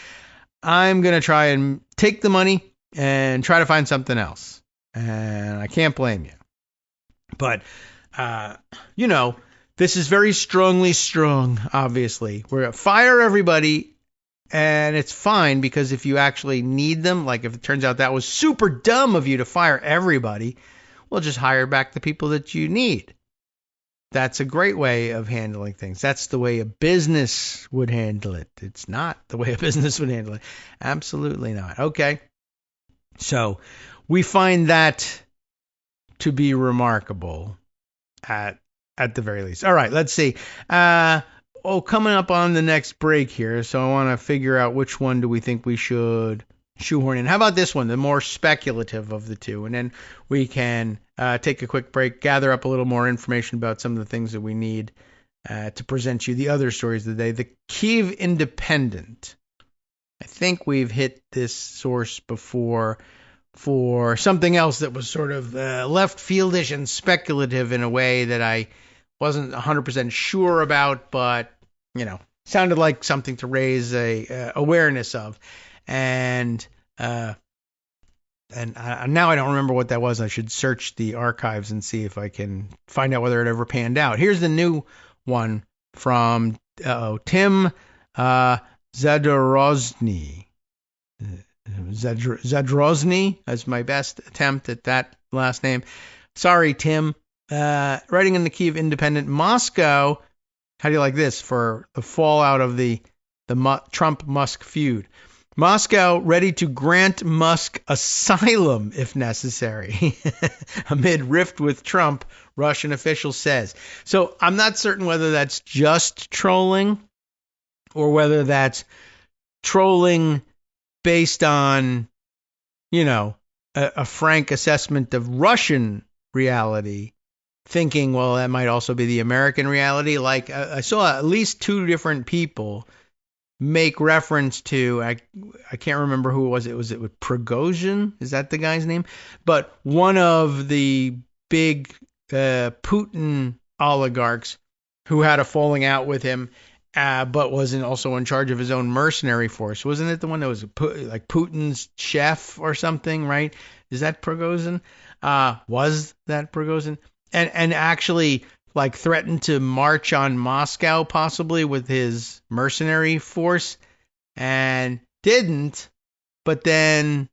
I'm going to try and take the money and try to find something else. And I can't blame you. But, this is very strongly strong, obviously. We're going to fire everybody, and it's fine because if you actually need them, like if it turns out that was super dumb of you to fire everybody, well, just hire back the people that you need. That's a great way of handling things. That's the way a business would handle it. It's not the way a business would handle it. Absolutely not. Okay. So we find that to be remarkable at the very least. All right, let's see. Coming up on the next break here, so I want to figure out which one do we think we should shoehorn in. How about this one, the more speculative of the two? And then we can take a quick break, gather up a little more information about some of the things that we need to present you the other stories of the day. The Kyiv Independent. I think we've hit this source before for something else that was sort of left fieldish and speculative in a way that I wasn't 100% sure about, but, sounded like something to raise a awareness of. And now I don't remember what that was. I should search the archives and see if I can find out whether it ever panned out. Here's the new one from Tim Zadorozny. Zadrozny. That's my best attempt at that last name. Sorry, Tim. Writing in the Kiev Independent, Moscow. How do you like this for the fallout of the Trump-Musk feud? Moscow ready to grant Musk asylum if necessary amid rift with Trump, Russian official says. So I'm not certain whether that's just trolling or whether that's trolling based on, a frank assessment of Russian reality, thinking, well, that might also be the American reality. Like I saw at least two different people make reference to, I can't remember who it was. Was it with Prigozhin? Is that the guy's name? But one of the big Putin oligarchs who had a falling out with him, but wasn't also in charge of his own mercenary force. Wasn't it the one that was like Putin's chef or something, right? Is that Prigozhin? Was that Prigozhin? And actually like threatened to march on Moscow possibly with his mercenary force and didn't, but then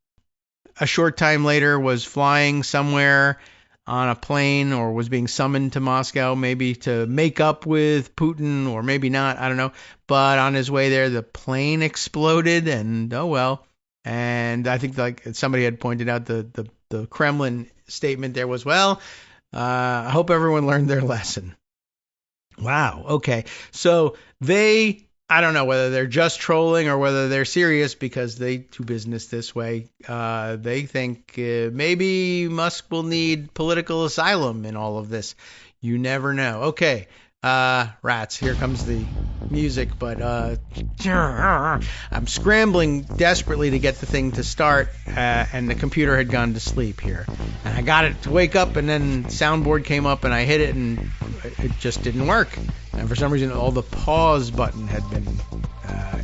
a short time later was flying somewhere on a plane or was being summoned to Moscow maybe to make up with Putin or maybe not, I don't know. But on his way there, the plane exploded and oh well. And I think like somebody had pointed out the Kremlin statement there was, well, I hope everyone learned their lesson. Wow. Okay. So I don't know whether they're just trolling or whether they're serious because they do business this way. They think maybe Musk will need political asylum in all of this. You never know. Okay. Rats, here comes the music, but I'm scrambling desperately to get the thing to start, and the computer had gone to sleep here. And I got it to wake up, and then soundboard came up, and I hit it, and it just didn't work. And for some reason, all the pause button had been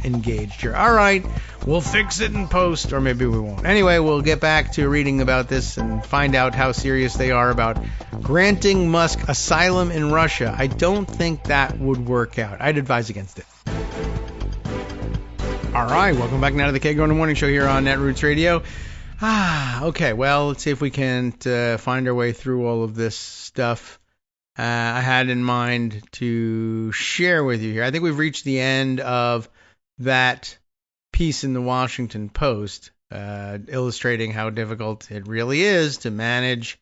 engaged here. All right, we'll fix it in post, or maybe we won't. Anyway, we'll get back to reading about this and find out how serious they are about granting Musk asylum in Russia. I don't think that would work out. I'd advise against it. All right, welcome back now to the Kagro in the Morning Show here on Netroots Radio. Okay, well, let's see if we can find our way through all of this stuff I had in mind to share with you here. I think we've reached the end of that piece in the Washington Post illustrating how difficult it really is to manage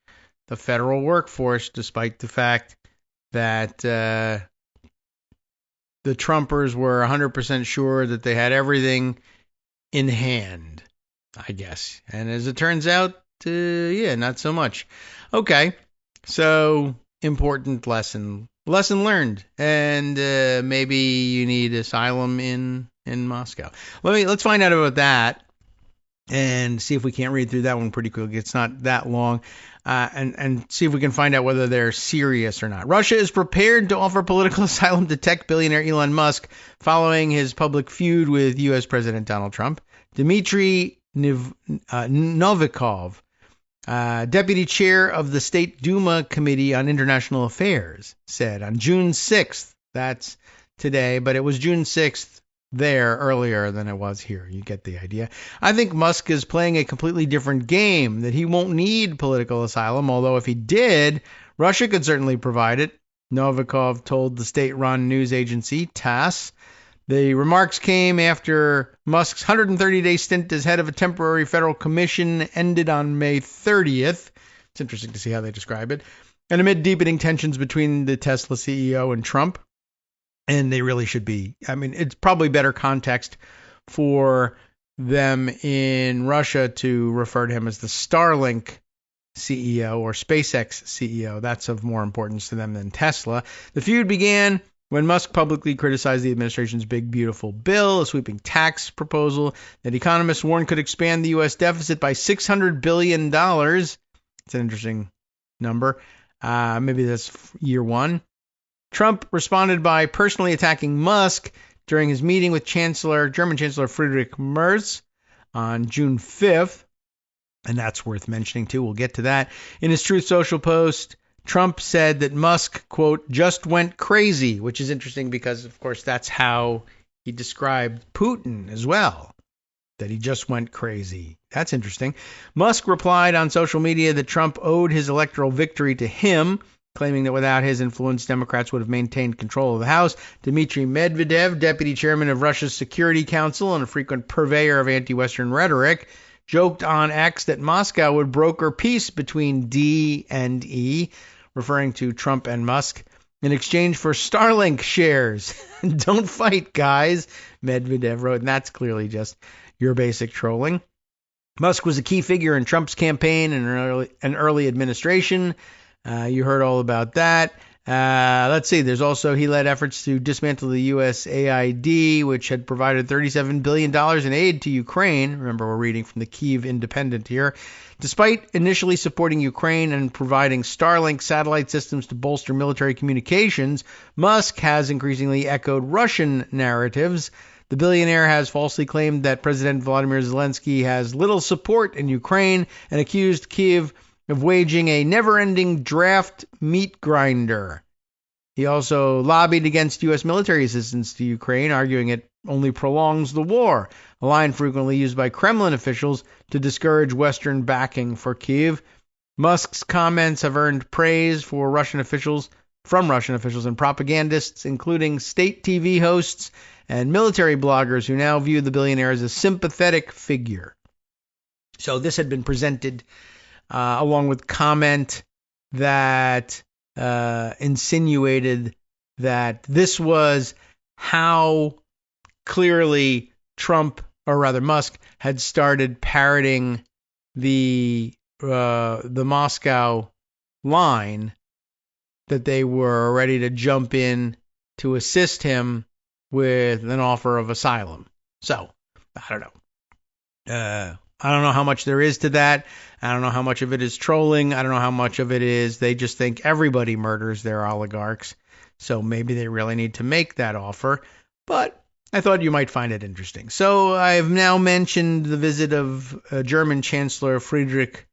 the federal workforce, despite the fact that the Trumpers were 100% sure that they had everything in hand, I guess. And as it turns out, not so much. Okay, so important lesson learned, and maybe you need asylum in Moscow. Let's find out about that and see if we can't read through that one pretty quickly. It's not that long, and see if we can find out whether they're serious or not. Russia is prepared to offer political asylum to tech billionaire Elon Musk following his public feud with U.S. President Donald Trump. Dmitry Novikov, deputy chair of the State Duma Committee on International Affairs, said on June 6th, that's today, but it was June 6th there earlier than it was here. You get the idea. I think Musk is playing a completely different game, that he won't need political asylum, although if he did, Russia could certainly provide it, Novikov told the state-run news agency TASS. The remarks came after Musk's 130-day stint as head of a temporary federal commission ended on May 30th. It's interesting to see how they describe it. And amid deepening tensions between the Tesla CEO and Trump, and they really should be. I mean, it's probably better context for them in Russia to refer to him as the Starlink CEO or SpaceX CEO. That's of more importance to them than Tesla. The feud began when Musk publicly criticized the administration's big, beautiful bill, a sweeping tax proposal that economists warned could expand the U.S. deficit by $600 billion. It's an interesting number. Maybe that's year one. Trump responded by personally attacking Musk during his meeting with German Chancellor Friedrich Merz on June 5th. And that's worth mentioning, too. We'll get to that. In his Truth Social post, Trump said that Musk, quote, just went crazy, which is interesting because, of course, that's how he described Putin as well. that he just went crazy. That's interesting. Musk replied on social media that Trump owed his electoral victory to him, claiming that without his influence, Democrats would have maintained control of the House. Dmitry Medvedev, deputy chairman of Russia's Security Council and a frequent purveyor of anti-Western rhetoric, joked on X that Moscow would broker peace between D and E, referring to Trump and Musk, in exchange for Starlink shares. Don't fight, guys, Medvedev wrote, and that's clearly just your basic trolling. Musk was a key figure in Trump's campaign and an early administration. You heard all about that. Let's see. There's also, he led efforts to dismantle the USAID, which had provided $37 billion in aid to Ukraine. Remember, we're reading from the Kyiv Independent here. Despite initially supporting Ukraine and providing Starlink satellite systems to bolster military communications, Musk has increasingly echoed Russian narratives. The billionaire has falsely claimed that President Volodymyr Zelensky has little support in Ukraine and accused Kyiv of waging a never-ending draft meat grinder. He also lobbied against U.S. military assistance to Ukraine, arguing it only prolongs the war, a line frequently used by Kremlin officials to discourage Western backing for Kyiv. Musk's comments have earned praise from Russian officials and propagandists, including state TV hosts and military bloggers who now view the billionaire as a sympathetic figure. So this had been presented along with comment that insinuated that this was how clearly Trump, or rather Musk, had started parroting the Moscow line, that they were ready to jump in to assist him with an offer of asylum. So, I don't know. I don't know how much there is to that. I don't know how much of it is trolling. I don't know how much of it is they just think everybody murders their oligarchs. So maybe they really need to make that offer. But I thought you might find it interesting. So I've now mentioned the visit of German Chancellor Friedrich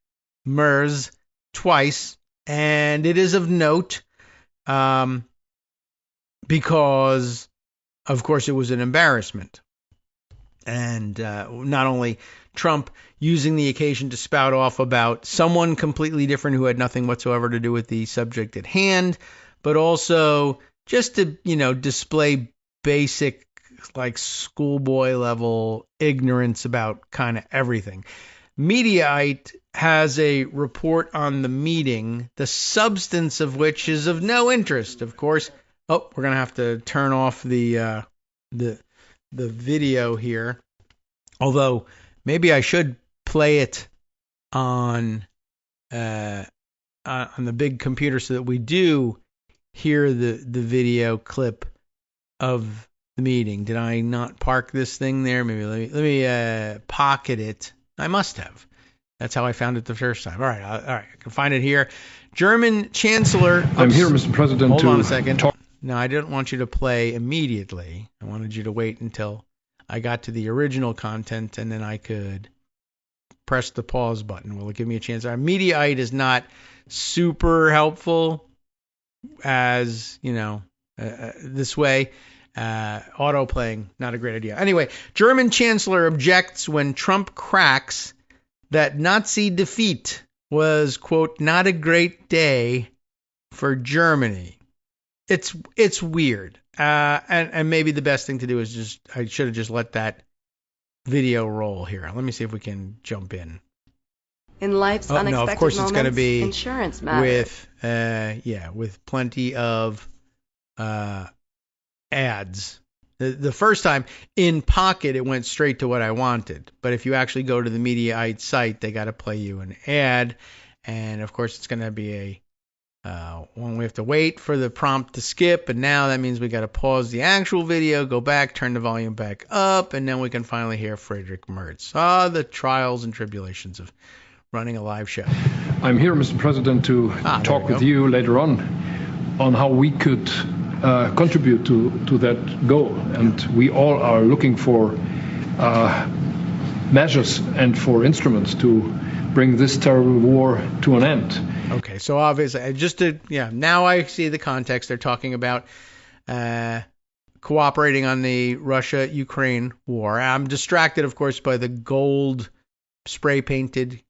Merz twice. And it is of note because, of course, it was an embarrassment. And not only Trump using the occasion to spout off about someone completely different who had nothing whatsoever to do with the subject at hand, but also just to, display basic, like, schoolboy level ignorance about kind of everything. Mediaite has a report on the meeting, the substance of which is of no interest, of course. Oh, we're going to have to turn off the video here. Although maybe I should play it on the big computer so that we do hear the video clip of the meeting. Did I not park this thing there? Maybe let me pocket it. I must have. That's how I found it the first time. All right, I can find it here. German Chancellor. Oops. I'm here, Mr. President. Hold on a second. No, I didn't want you to play immediately. I wanted you to wait until I got to the original content, and then I could press the pause button. Will it give me a chance? Our Mediaite is not super helpful as, this way. Auto-playing, not a great idea. Anyway, German Chancellor objects when Trump cracks that Nazi defeat was, quote, not a great day for Germany. It's weird. And maybe the best thing to do is I should have just let that video roll here. Let me see if we can jump in. In life's unexpected of course moments, it's going to be insurance matters. with plenty of ads. The first time in Pocket, it went straight to what I wanted. But if you actually go to the Mediaite site, they got to play you an ad. And of course, it's going to be one we have to wait for the prompt to skip. And now that means we got to pause the actual video, go back, turn the volume back up, and then we can finally hear Friedrich Merz. The trials and tribulations of running a live show. I'm here, Mr. President, to talk with you later on how we could contribute to that goal. And we all are looking for measures and for instruments to bring this terrible war to an end. Okay, so obviously, now I see the context. They're talking about cooperating on the Russia-Ukraine war. I'm distracted, of course, by the gold spray-painted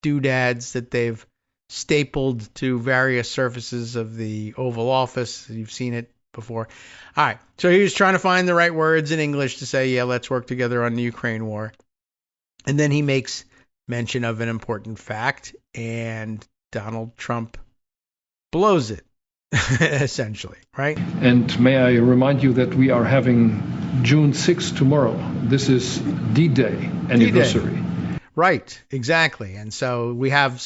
doodads that they've stapled to various surfaces of the Oval Office. You've seen it before. All right. So he was trying to find the right words in English to say, yeah, let's work together on the Ukraine war. And then he makes mention of an important fact, and Donald Trump blows it, essentially, right? And may I remind you that we are having June 6th tomorrow. This is D-Day anniversary. D-Day. Right, exactly. And so we have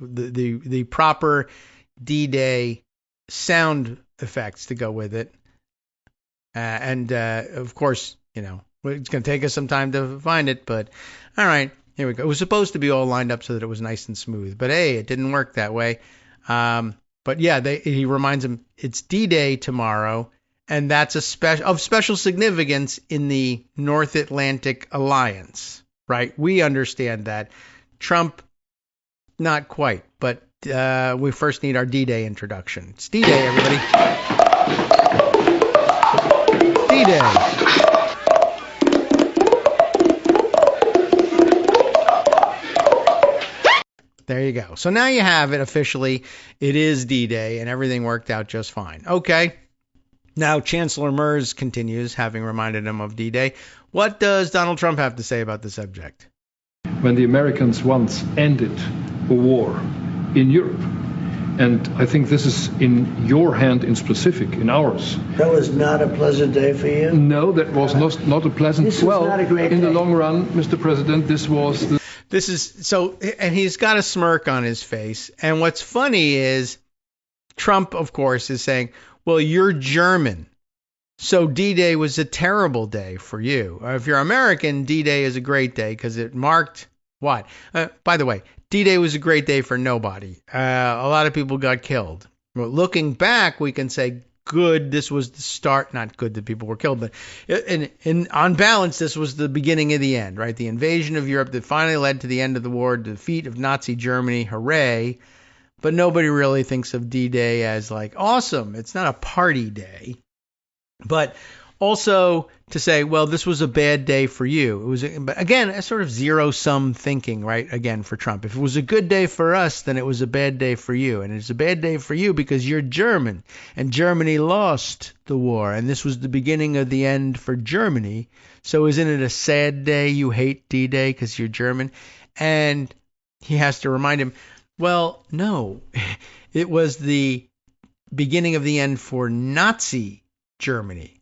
the proper D-Day sound effects to go with it. And of course, it's going to take us some time to find it, but all right, here we go. It was supposed to be all lined up so that it was nice and smooth, but hey, it didn't work that way. But yeah, he reminds him it's D-Day tomorrow, and that's of special significance in the North Atlantic Alliance, right? We understand that. Trump, not quite, but we first need our D-Day introduction. It's D-Day, everybody. D-Day. There you go. So now you have it officially. It is D-Day, and everything worked out just fine. Okay. Now Chancellor Merz continues, having reminded him of D-Day. What does Donald Trump have to say about the subject? When the Americans once ended a war in Europe, and I think this is in your hand in specific, in ours. That was not a pleasant day for you? No, that was not a pleasant. This was not a great day. In the long run, Mr. President, this was... This is so, and he's got a smirk on his face. And what's funny is Trump, of course, is saying, well, you're German, so D-Day was a terrible day for you. If you're American, D-Day is a great day because it marked what? By the way, D-Day was a great day for nobody. A lot of people got killed. Well, looking back, we can say, good, this was the start. Not good that people were killed, but on balance, this was the beginning of the end, right? The invasion of Europe that finally led to the end of the war, the defeat of Nazi Germany, hooray. But nobody really thinks of D-Day as like awesome. It's not a party day. But also to say, well, this was a bad day for you. It was, again, a sort of zero-sum thinking, right? Again, for Trump. If it was a good day for us, then it was a bad day for you. And it's a bad day for you because you're German. And Germany lost the war. And this was the beginning of the end for Germany. So isn't it a sad day? You hate D-Day because you're German. And he has to remind him, well, no. It was the beginning of the end for Nazi Germany.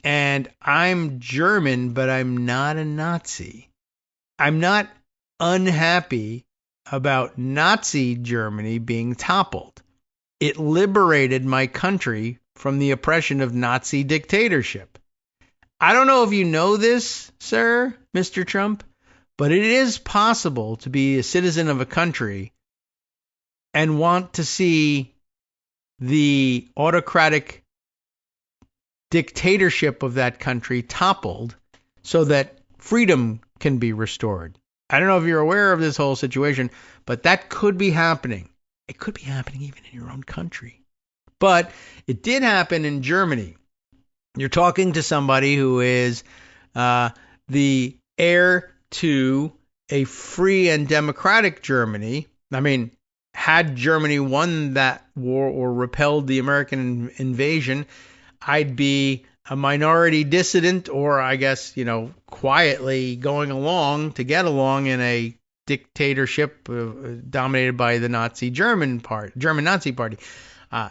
And I'm German, but I'm not a Nazi. I'm not unhappy about Nazi Germany being toppled. It liberated my country from the oppression of Nazi dictatorship. I don't know if you know this, sir, Mr. Trump, but it is possible to be a citizen of a country and want to see the autocratic dictatorship of that country toppled so that freedom can be restored. I don't know if you're aware of this whole situation, but that could be happening. It could be happening even in your own country. But it did happen in Germany. You're talking to somebody who is the heir to a free and democratic Germany. I mean, had Germany won that war or repelled the American invasion, I'd be a minority dissident, or I guess, quietly going along to get along in a dictatorship dominated by the German Nazi Party.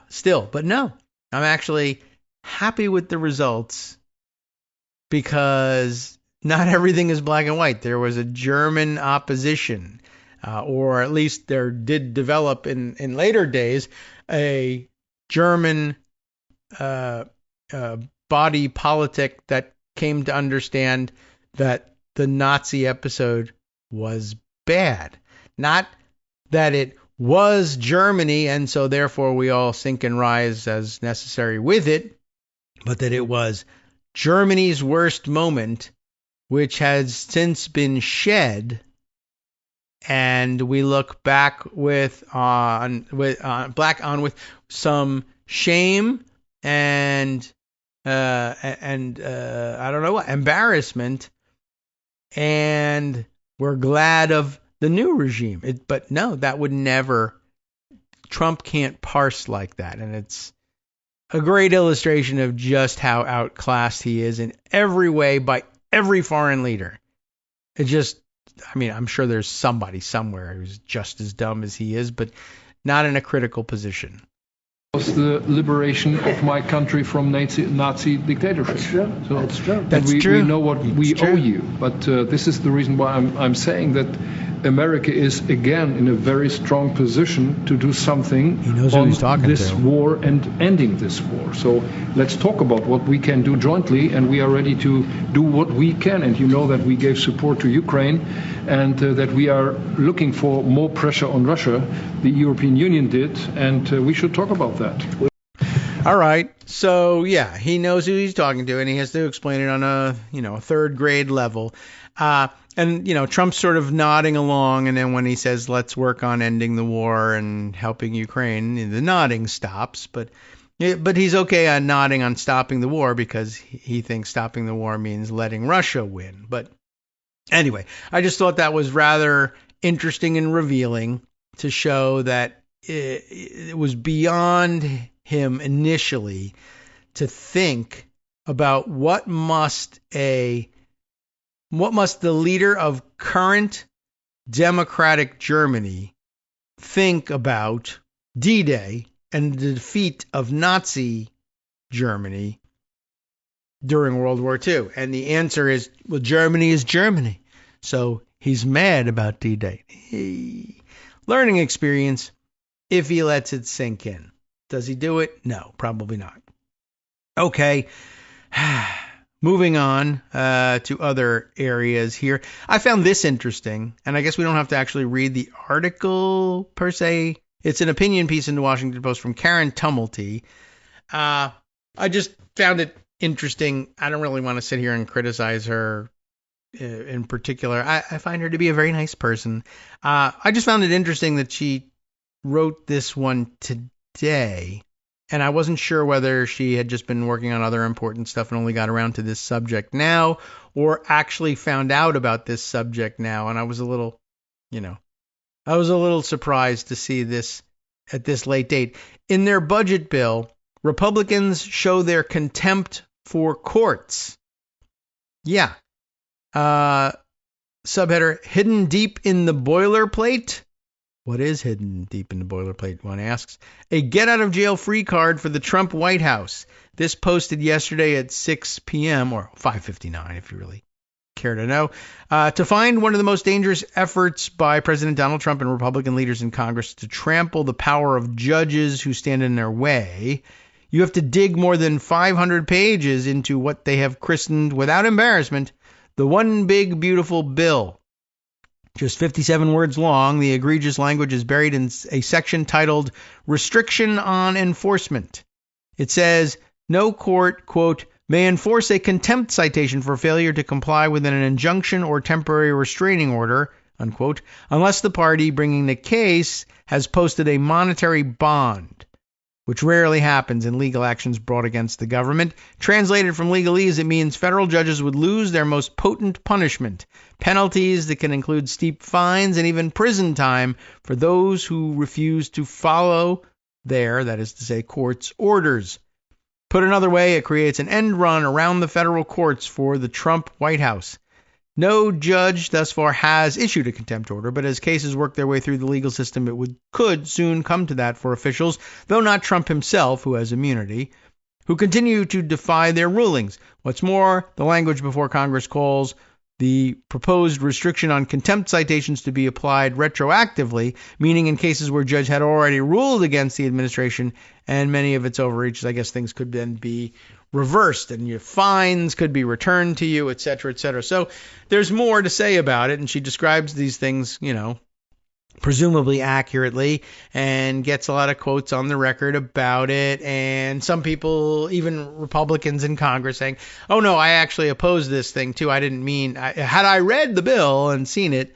Still, but no, I'm actually happy with the results because not everything is black and white. There was a German opposition, or at least there did develop in later days a German body politic that came to understand that the Nazi episode was bad. Not that it was Germany and so therefore we all sink and rise as necessary with it, but that it was Germany's worst moment, which has since been shed, and we look back with some shame and and I don't know what, embarrassment, and we're glad of the new regime. But no, that would never. Trump can't parse like that, and it's a great illustration of just how outclassed he is in every way by every foreign leader. I'm sure there's somebody somewhere who's just as dumb as he is, but not in a critical position. Was the liberation of my country from Nazi dictatorship. That's true. So that's true. That's true. We know what we owe you, but this is the reason why I'm saying that America is again in a very strong position to do something on this war and ending this war. So let's talk about what we can do jointly, and we are ready to do what we can. And you know that we gave support to Ukraine, and that we are looking for more pressure on Russia. The European Union did, and we should talk about that. All right. So yeah, he knows who he's talking to, and he has to explain it on a third grade level. And Trump's sort of nodding along, and then when he says let's work on ending the war and helping Ukraine, the nodding stops. But he's okay on nodding on stopping the war because he thinks stopping the war means letting Russia win. But anyway, I just thought that was rather interesting and revealing to show that it was beyond him initially to think about what must the leader of current democratic Germany think about D-Day and the defeat of Nazi Germany during World War II. And the answer is, well, Germany is Germany. So he's mad about D-Day. Learning experience if he lets it sink in. Does he do it? No, probably not. Okay. Moving on to other areas here. I found this interesting, and I guess we don't have to actually read the article per se. It's an opinion piece in the Washington Post from Karen Tumulty. I just found it interesting. I don't really want to sit here and criticize her in particular. I find her to be a very nice person. I just found it interesting that she wrote this one today. And I wasn't sure whether she had just been working on other important stuff and only got around to this subject now, or actually found out about this subject now. And I was a little surprised to see this at this late date. In their budget bill, Republicans show their contempt for courts. Yeah. Subheader, hidden deep in the boilerplate. What is hidden deep in the boilerplate, one asks. A get-out-of-jail-free card for the Trump White House. This posted yesterday at 6 p.m., or 5:59 if you really care to know, to find one of the most dangerous efforts by President Donald Trump and Republican leaders in Congress to trample the power of judges who stand in their way. You have to dig more than 500 pages into what they have christened, without embarrassment, the One Big Beautiful Bill. Just 57 words long, the egregious language is buried in a section titled Restriction on Enforcement. It says, no court, quote, may enforce a contempt citation for failure to comply with an injunction or temporary restraining order, unquote, unless the party bringing the case has posted a monetary bond, which rarely happens in legal actions brought against the government. Translated from legalese, it means federal judges would lose their most potent punishment, penalties that can include steep fines and even prison time for those who refuse to follow their, that is to say, court's orders. Put another way, it creates an end run around the federal courts for the Trump White House. No judge thus far has issued a contempt order, but as cases work their way through the legal system, it could soon come to that for officials, though not Trump himself, who has immunity, who continue to defy their rulings. What's more, the language before Congress calls the proposed restriction on contempt citations to be applied retroactively, meaning in cases where a judge had already ruled against the administration and many of its overreaches, I guess things could then be reversed and your fines could be returned to you, et cetera, et cetera. So there's more to say about it, and she describes these things, presumably accurately, and gets a lot of quotes on the record about it. And some people, even Republicans in Congress, saying, oh no, I actually oppose this thing too. I didn't mean, had I read the bill and seen it,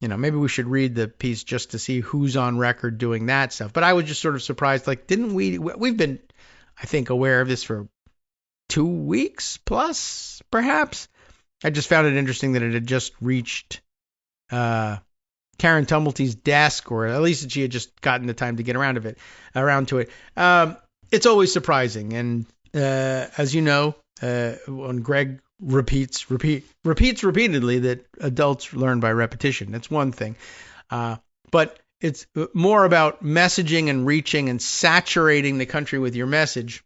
maybe we should read the piece just to see who's on record doing that stuff. But I was just sort of surprised, like, we've been, I think, aware of this for 2 weeks plus, perhaps. I just found it interesting that it had just reached Karen Tumulty's desk, or at least that she had just gotten the time to get around to it. It's always surprising, and as you know, when Greg repeats repeatedly that adults learn by repetition, that's one thing. But it's more about messaging and reaching and saturating the country with your message.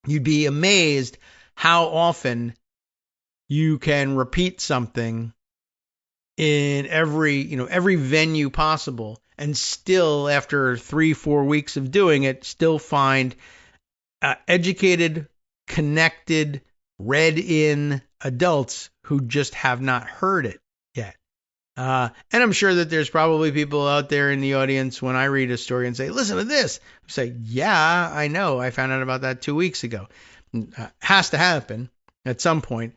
You'd be amazed how often you can repeat something in every venue possible, and still, after 3-4 weeks of doing it, still find educated, connected, read-in adults who just have not heard it yet. And I'm sure that there's probably people out there in the audience when I read a story and say, listen to this, who say, yeah, I know, I found out about that 2 weeks ago. Has to happen at some point.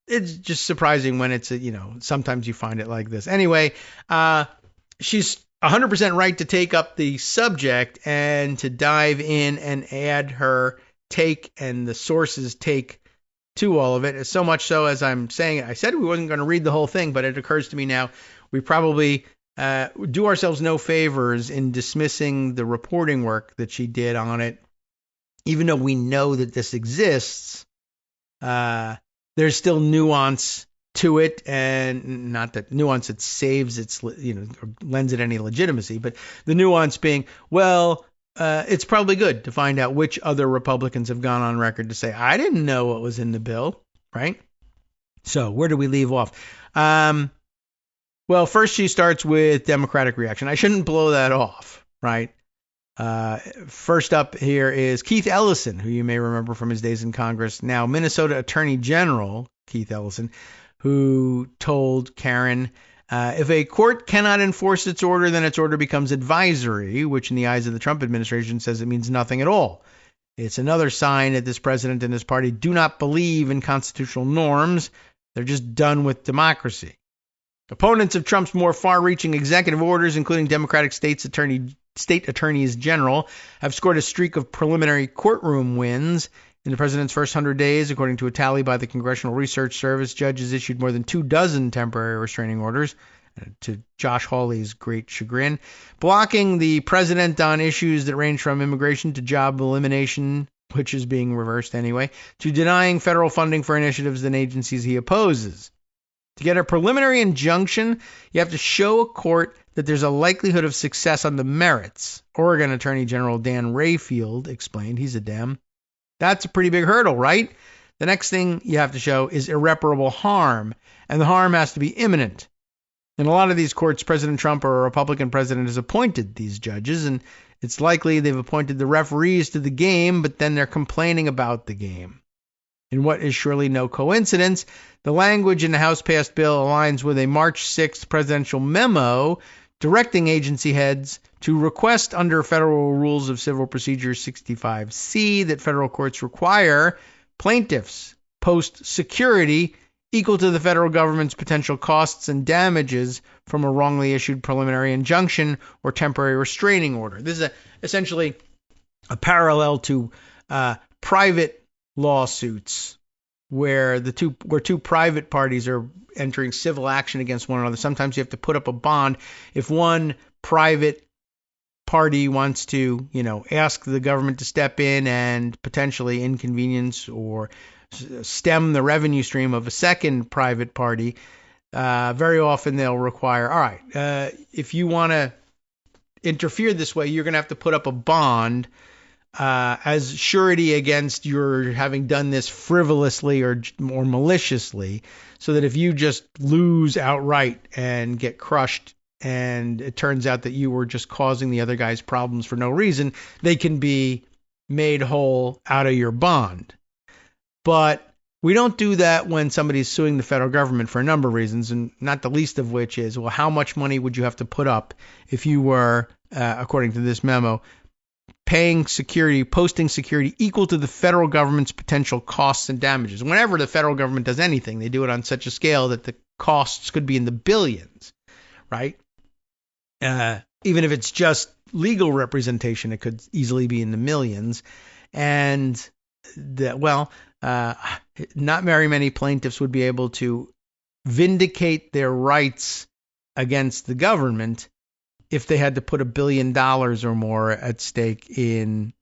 It's just surprising when it's, sometimes you find it like this. Anyway, she's 100% right to take up the subject and to dive in and add her take and the source's take to all of it. So much so, as I'm saying it, I said we wasn't going to read the whole thing, but it occurs to me now we probably do ourselves no favors in dismissing the reporting work that she did on it. Even though we know that this exists, there's still nuance to it, and not that nuance that saves its, or lends it any legitimacy, but the nuance being, well, it's probably good to find out which other Republicans have gone on record to say, I didn't know what was in the bill, right? So where do we leave off? Well, first she starts with Democratic reaction. I shouldn't blow that off, right? First up here is Keith Ellison, who you may remember from his days in Congress, now Minnesota Attorney General Keith Ellison, who told Karen, if a court cannot enforce its order, then its order becomes advisory, which in the eyes of the Trump administration says it means nothing at all. It's another sign that this president and his party do not believe in constitutional norms. They're just done with democracy. Opponents of Trump's more far-reaching executive orders, including Democratic state attorneys general, have scored a streak of preliminary courtroom wins. In the president's first 100 days, according to a tally by the Congressional Research Service, judges issued more than 24 temporary restraining orders, to Josh Hawley's great chagrin, blocking the president on issues that range from immigration to job elimination, which is being reversed anyway, to denying federal funding for initiatives and agencies he opposes. To get a preliminary injunction, you have to show a court that there's a likelihood of success on the merits. Oregon Attorney General Dan Rayfield explained. He's a Dem. That's a pretty big hurdle, right? The next thing you have to show is irreparable harm, and the harm has to be imminent. In a lot of these courts, President Trump or a Republican president has appointed these judges, and it's likely they've appointed the referees to the game, but then they're complaining about the game. In what is surely no coincidence, the language in the House-passed bill aligns with a March 6th presidential memo directing agency heads to request under Federal Rules of Civil Procedure 65C that federal courts require plaintiffs post security equal to the federal government's potential costs and damages from a wrongly issued preliminary injunction or temporary restraining order. This is essentially a parallel to private lawsuits where two private parties are entering civil action against one another. Sometimes you have to put up a bond if one private party wants to, ask the government to step in and potentially inconvenience or stem the revenue stream of a second private party. Very often they'll require, all right, if you want to interfere this way, you're going to have to put up a bond as surety against your having done this frivolously or maliciously, so that if you just lose outright and get crushed and it turns out that you were just causing the other guy's problems for no reason, they can be made whole out of your bond. But we don't do that when somebody's suing the federal government for a number of reasons, and not the least of which is, well, how much money would you have to put up if you were, according to this memo, posting security equal to the federal government's potential costs and damages. Whenever the federal government does anything, they do it on such a scale that the costs could be in the billions, right? Even if it's just legal representation, it could easily be in the millions. And that, not very many plaintiffs would be able to vindicate their rights against the government if they had to put $1 billion or more at stake in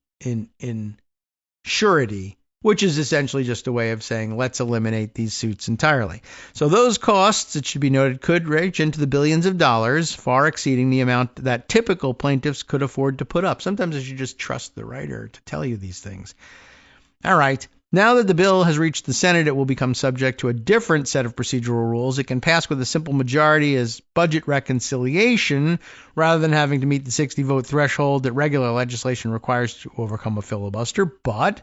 surety, which is essentially just a way of saying, let's eliminate these suits entirely. So those costs, it should be noted, could range into the billions of dollars, far exceeding the amount that typical plaintiffs could afford to put up. Sometimes you should just trust the writer to tell you these things. All right. Now that the bill has reached the Senate, it will become subject to a different set of procedural rules. It can pass with a simple majority as budget reconciliation rather than having to meet the 60-vote threshold that regular legislation requires to overcome a filibuster, but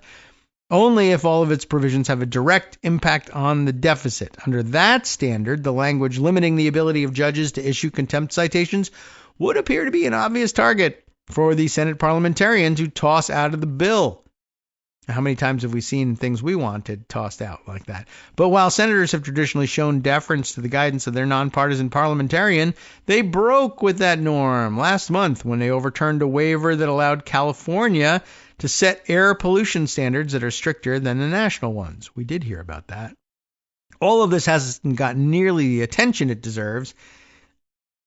only if all of its provisions have a direct impact on the deficit. Under that standard, the language limiting the ability of judges to issue contempt citations would appear to be an obvious target for the Senate parliamentarians who toss out of the bill. How many times have we seen things we wanted tossed out like that? But while senators have traditionally shown deference to the guidance of their nonpartisan parliamentarian, they broke with that norm last month when they overturned a waiver that allowed California to set air pollution standards that are stricter than the national ones. We did hear about that. All of this hasn't gotten nearly the attention it deserves,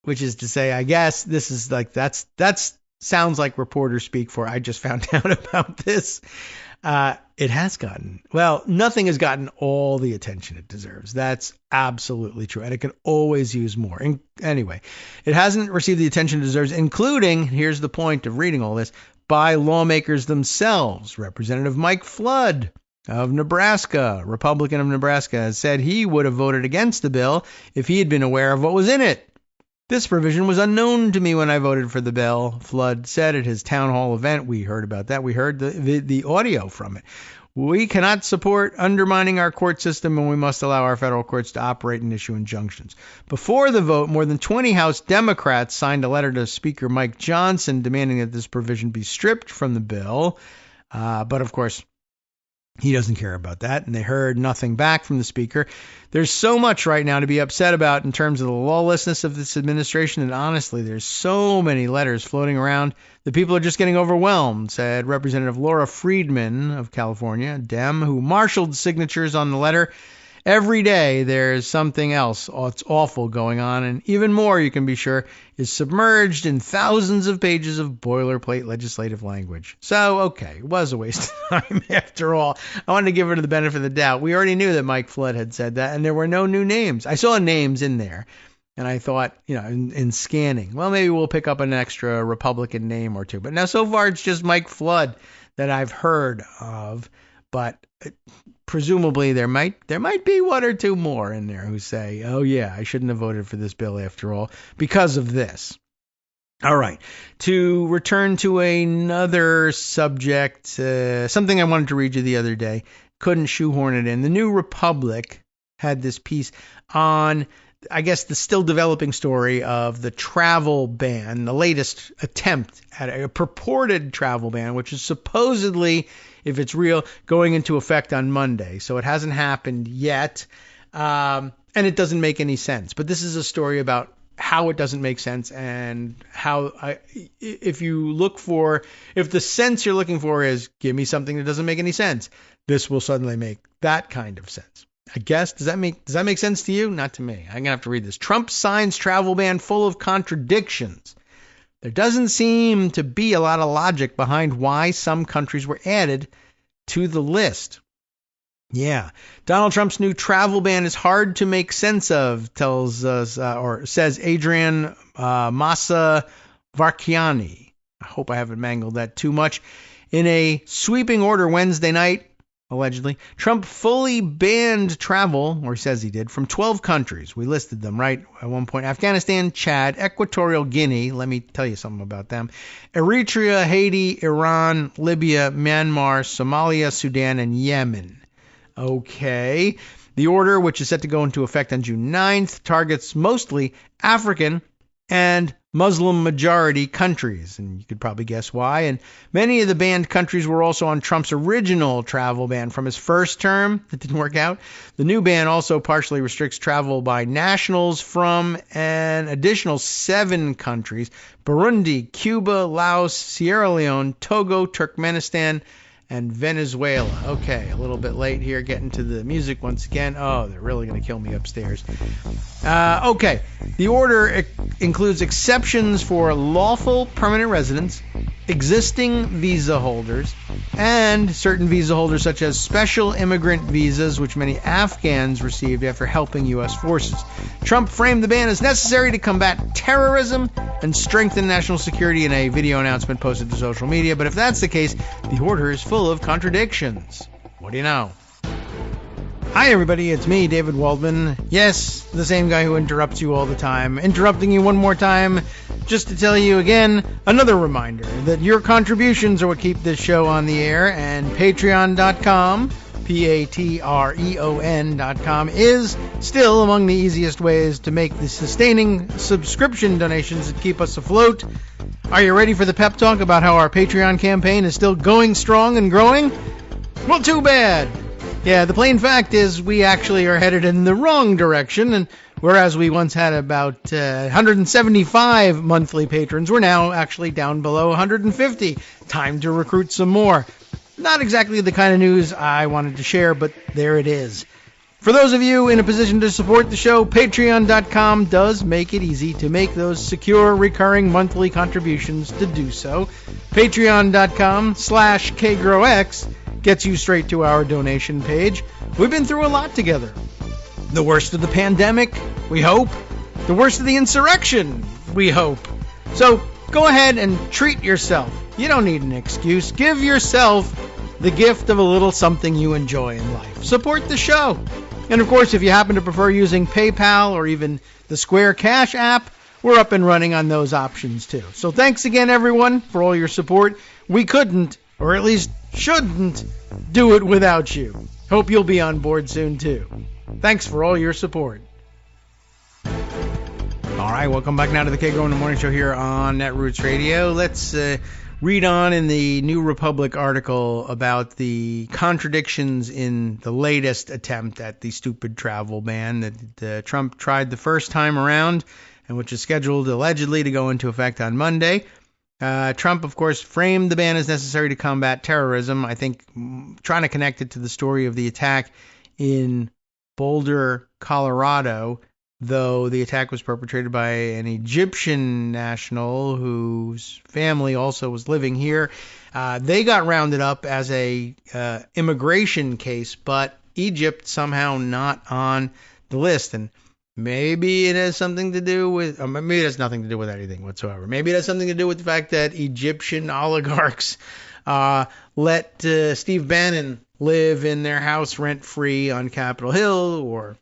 which is to say, I guess this is like, that's sounds like reporter speak for I just found out about this. It has gotten, nothing has gotten all the attention it deserves. That's absolutely true. And it can always use more. Anyway, it hasn't received the attention it deserves, including, here's the point of reading all this, by lawmakers themselves. Representative Mike Flood of Nebraska, Republican of Nebraska, has said he would have voted against the bill if he had been aware of what was in it. This provision was unknown to me when I voted for the bill, Flood said at his town hall event. We heard about that. We heard the audio from it. We cannot support undermining our court system, and we must allow our federal courts to operate and issue injunctions. Before the vote, more than 20 House Democrats signed a letter to Speaker Mike Johnson demanding that this provision be stripped from the bill. But of course, he doesn't care about that, and they heard nothing back from the speaker. There's so much right now to be upset about in terms of the lawlessness of this administration, and honestly, there's so many letters floating around that people are just getting overwhelmed, said Representative Laura Friedman of California, Dem, who marshaled signatures on the letter. Every day there's something else it's awful going on, and even more, you can be sure, is submerged in thousands of pages of boilerplate legislative language. So, okay, it was a waste of time after all. I wanted to give her the benefit of the doubt. We already knew that Mike Flood had said that, and there were no new names. I saw names in there, and I thought, in scanning, well, maybe we'll pick up an extra Republican name or two. But now so far it's just Mike Flood that I've heard of, but presumably there might be one or two more in there who say, oh yeah, I shouldn't have voted for this bill after all because of this. All right. To return to another subject, something I wanted to read you the other day, couldn't shoehorn it in. The New Republic had this piece on, I guess, the still developing story of the travel ban, the latest attempt at a purported travel ban, which is supposedly, if it's real, going into effect on Monday. So it hasn't happened yet, and it doesn't make any sense. But this is a story about how it doesn't make sense and how, if the sense you're looking for is, give me something that doesn't make any sense, this will suddenly make that kind of sense. I guess. Does that make sense to you? Not to me. I'm going to have to read this. Trump signs travel ban full of contradictions. There doesn't seem to be a lot of logic behind why some countries were added to the list. Yeah. Donald Trump's new travel ban is hard to make sense of, tells us, or says Adrian Massa Varkiani. I hope I haven't mangled that too much. In a sweeping order Wednesday night, allegedly, Trump fully banned travel, or says he did, from 12 countries. We listed them, right, at one point. Afghanistan, Chad, Equatorial Guinea, let me tell you something about them, Eritrea, Haiti, Iran, Libya, Myanmar, Somalia, Sudan, and Yemen. Okay. The order, which is set to go into effect on June 9th, targets mostly African and Muslim majority countries, and you could probably guess why. And many of the banned countries were also on Trump's original travel ban from his first term. That didn't work out. The new ban also partially restricts travel by nationals from an additional 7 countries: Burundi, Cuba, Laos, Sierra Leone, Togo, Turkmenistan, and Venezuela. Okay, a little bit late here, getting to the music once again. Oh, they're really going to kill me upstairs. Okay, the order includes exceptions for lawful permanent residents, existing visa holders, and certain visa holders such as special immigrant visas, which many Afghans received after helping U.S. forces. Trump framed the ban as necessary to combat terrorism and strengthen national security in a video announcement posted to social media. But if that's the case, the order is full of contradictions. What do you know? Hi, everybody. It's me, David Waldman. Yes, the same guy who interrupts you all the time. Interrupting you one more time just to tell you again, another reminder that your contributions are what keep this show on the air, and Patreon.com, Patreon.com, is still among the easiest ways to make the sustaining subscription donations that keep us afloat. Are you ready for the pep talk about how our Patreon campaign is still going strong and growing? Well, too bad. Yeah, the plain fact is we actually are headed in the wrong direction, and whereas we once had about 175 monthly patrons, we're now actually down below 150. Time to recruit some more. Not exactly the kind of news I wanted to share, but there it is. For those of you in a position to support the show, Patreon.com does make it easy to make those secure, recurring monthly contributions to do so. Patreon.com/KagroX gets you straight to our donation page. We've been through a lot together. The worst of the pandemic, we hope. The worst of the insurrection, we hope. So go ahead and treat yourself. You don't need an excuse. Give yourself the gift of a little something you enjoy in life. Support the show. And of course, if you happen to prefer using PayPal or even the Square Cash app, we're up and running on those options too. So thanks again, everyone, for all your support. We couldn't, or at least shouldn't, do it without you. Hope you'll be on board soon too. Thanks for all your support. All right, welcome back now to the Kagro in the Morning Show here on Netroots Radio. Let's read on in the New Republic article about the contradictions in the latest attempt at the stupid travel ban that Trump tried the first time around, and which is scheduled allegedly to go into effect on Monday. Trump, of course, framed the ban as necessary to combat terrorism. I think trying to connect it to the story of the attack in Boulder, Colorado, though the attack was perpetrated by an Egyptian national whose family also was living here. They got rounded up as a immigration case, but Egypt somehow not on the list. And maybe it has something to do with, or maybe it has nothing to do with anything whatsoever. Maybe it has something to do with the fact that Egyptian oligarchs let Steve Bannon live in their house rent-free on Capitol Hill or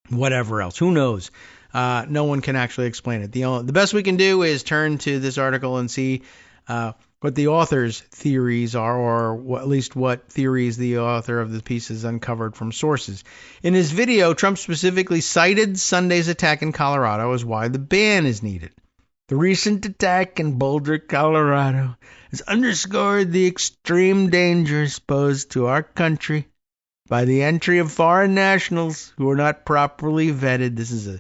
whatever else. Who knows? No one can actually explain it. The best we can do is turn to this article and see what the author's theories are, or at least what theories the author of the piece has uncovered from sources. In his video, Trump specifically cited Sunday's attack in Colorado as why the ban is needed. The recent attack in Boulder, Colorado, has underscored the extreme dangers posed to our country by the entry of foreign nationals who are not properly vetted. This is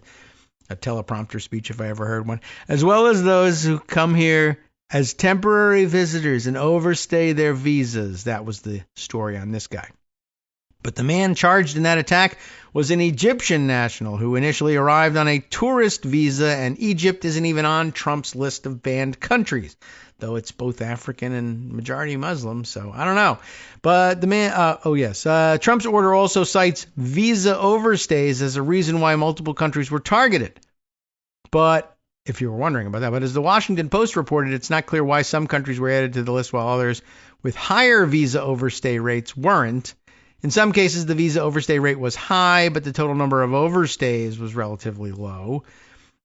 a teleprompter speech if I ever heard one. As well as those who come here as temporary visitors and overstay their visas. That was the story on this guy. But the man charged in that attack was an Egyptian national who initially arrived on a tourist visa, and Egypt isn't even on Trump's list of banned countries, though it's both African and majority Muslim, so I don't know. But the man, Trump's order also cites visa overstays as a reason why multiple countries were targeted. But if you were wondering about that, but as the Washington Post reported, it's not clear why some countries were added to the list while others with higher visa overstay rates weren't. In some cases, the visa overstay rate was high, but the total number of overstays was relatively low.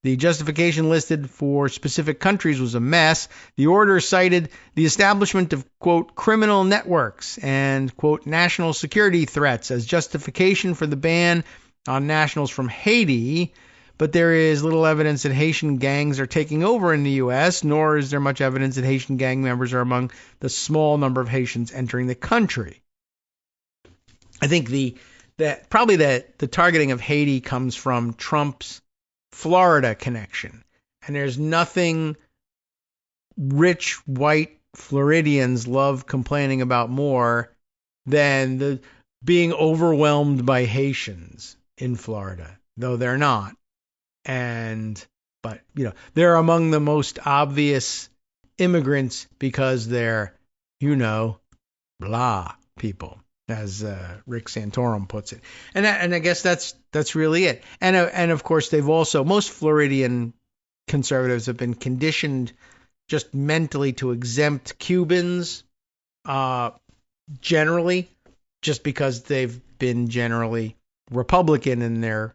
The justification listed for specific countries was a mess. The order cited the establishment of, quote, criminal networks and, quote, national security threats as justification for the ban on nationals from Haiti. But there is little evidence that Haitian gangs are taking over in the U.S., nor is there much evidence that Haitian gang members are among the small number of Haitians entering the country. I think the targeting of Haiti comes from Trump's Florida connection. And there's nothing rich white Floridians love complaining about more than the being overwhelmed by Haitians in Florida, though they're not. But they're among the most obvious immigrants because they're, blah people, as Rick Santorum puts it. And I guess that's really it. And of course, most Floridian conservatives have been conditioned just mentally to exempt Cubans generally, just because they've been generally Republican in their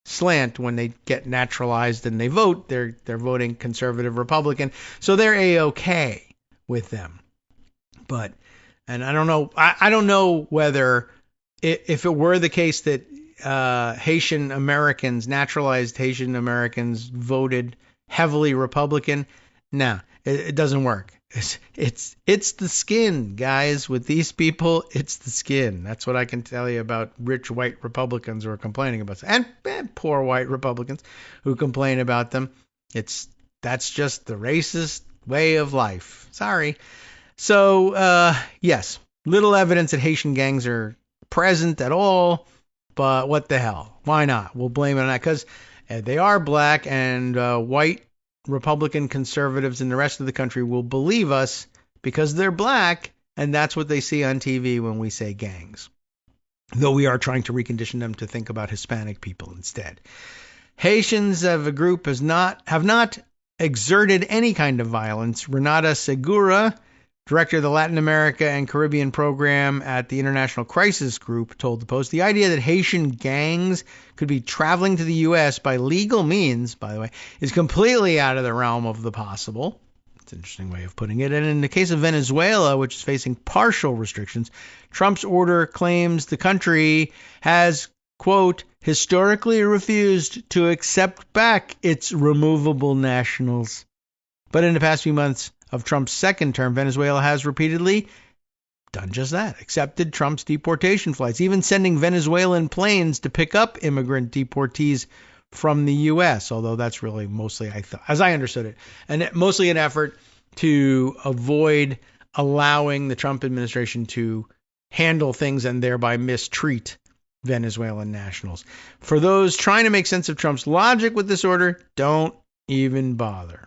slant. When they get naturalized and they vote, they're voting conservative Republican, so they're A-OK with them. And I don't know whether, if it were the case that Haitian Americans, naturalized Haitian Americans, voted heavily Republican. No, it doesn't work. It's the skin, guys. With these people, it's the skin. That's what I can tell you about rich white Republicans who are complaining about it, and poor white Republicans who complain about them. That's just the racist way of life. Sorry. So, yes, little evidence that Haitian gangs are present at all, but what the hell? Why not? We'll blame it on that because they are black, and white Republican conservatives in the rest of the country will believe us because they're black, and that's what they see on TV when we say gangs. Though we are trying to recondition them to think about Hispanic people instead. Haitians of a group have not exerted any kind of violence. Renata Segura, director of the Latin America and Caribbean program at the International Crisis Group, told the Post the idea that Haitian gangs could be traveling to the U.S. by legal means, by the way, is completely out of the realm of the possible. It's an interesting way of putting it. And in the case of Venezuela, which is facing partial restrictions, Trump's order claims the country has, quote, historically refused to accept back its removable nationals. But in the past few months of Trump's second term, Venezuela has repeatedly done just that, accepted Trump's deportation flights, even sending Venezuelan planes to pick up immigrant deportees from the U.S., although that's really mostly, as I understood it, and mostly an effort to avoid allowing the Trump administration to handle things and thereby mistreat Venezuelan nationals. For those trying to make sense of Trump's logic with this order, don't even bother.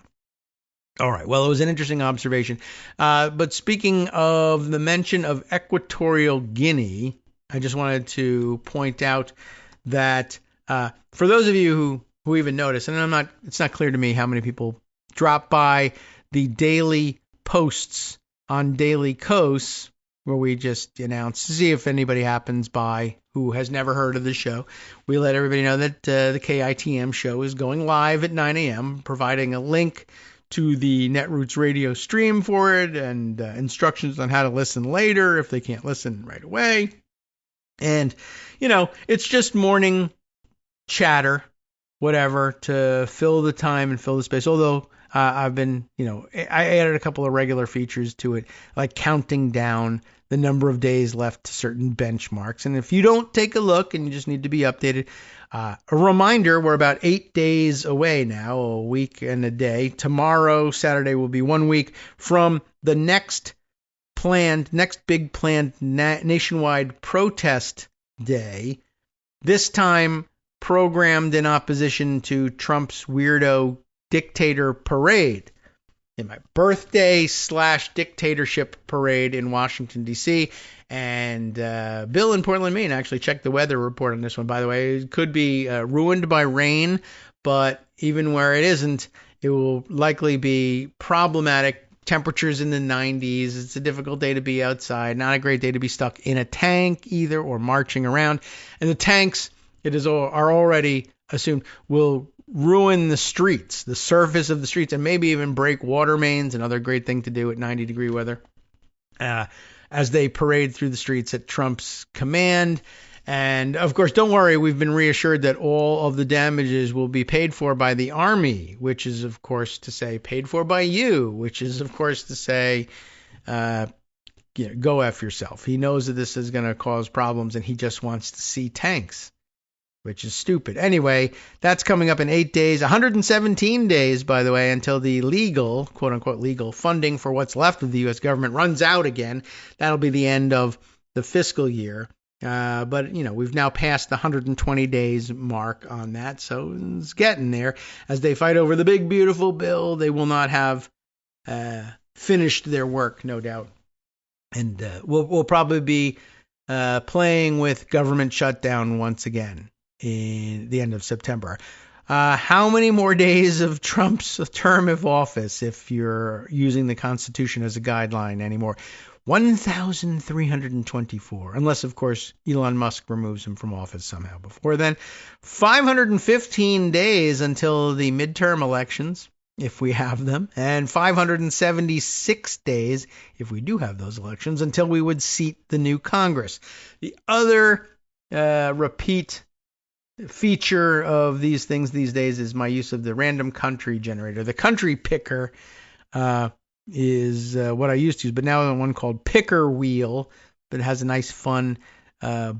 All right. Well, it was an interesting observation. But speaking of the mention of Equatorial Guinea, I just wanted to point out that for those of you who even notice, and it's not clear to me how many people drop by the daily posts on Daily Kos, where we just announce to see if anybody happens by who has never heard of the show. We let everybody know that the KITM show is going live at 9 a.m., providing a link to the Netroots radio stream for it and instructions on how to listen later if they can't listen right away. And, it's just morning chatter, whatever, to fill the time and fill the space. Although I've been, I added a couple of regular features to it, like counting down the number of days left to certain benchmarks. And if you don't take a look and you just need to be updated, a reminder, we're about 8 days away now, a week and a day. Tomorrow, Saturday, will be 1 week from the next big planned nationwide protest day, this time programmed in opposition to Trump's weirdo dictator parade. In my birthday / dictatorship parade in Washington, D.C. And Bill in Portland, Maine, actually checked the weather report on this one, by the way. It could be ruined by rain, but even where it isn't, it will likely be problematic. Temperatures in the 90s. It's a difficult day to be outside. Not a great day to be stuck in a tank either or marching around. And the tanks, are already assumed, will ruin the streets, the surface of the streets, and maybe even break water mains, another great thing to do at 90-degree weather, as they parade through the streets at Trump's command. And, of course, don't worry, we've been reassured that all of the damages will be paid for by the Army, which is, of course, to say paid for by you, which is, of course, to say go F yourself. He knows that this is going to cause problems, and he just wants to see tanks. which is stupid. Anyway, that's coming up in 8 days, 117 days, by the way, until the legal, quote unquote, legal funding for what's left of the U.S. government runs out again. That'll be the end of the fiscal year. But, we've now passed the 120 days mark on that. So it's getting there. As they fight over the big, beautiful bill, they will not have finished their work, no doubt. And we'll probably be playing with government shutdown once again in the end of September. How many more days of Trump's term of office if you're using the Constitution as a guideline anymore? 1,324, unless, of course, Elon Musk removes him from office somehow before then. 515 days until the midterm elections, if we have them, and 576 days, if we do have those elections, until we would seat the new Congress. The other repeat feature of these things these days is my use of the random country generator. The country picker is what I used to use, but now one called Picker Wheel, that has a nice, fun,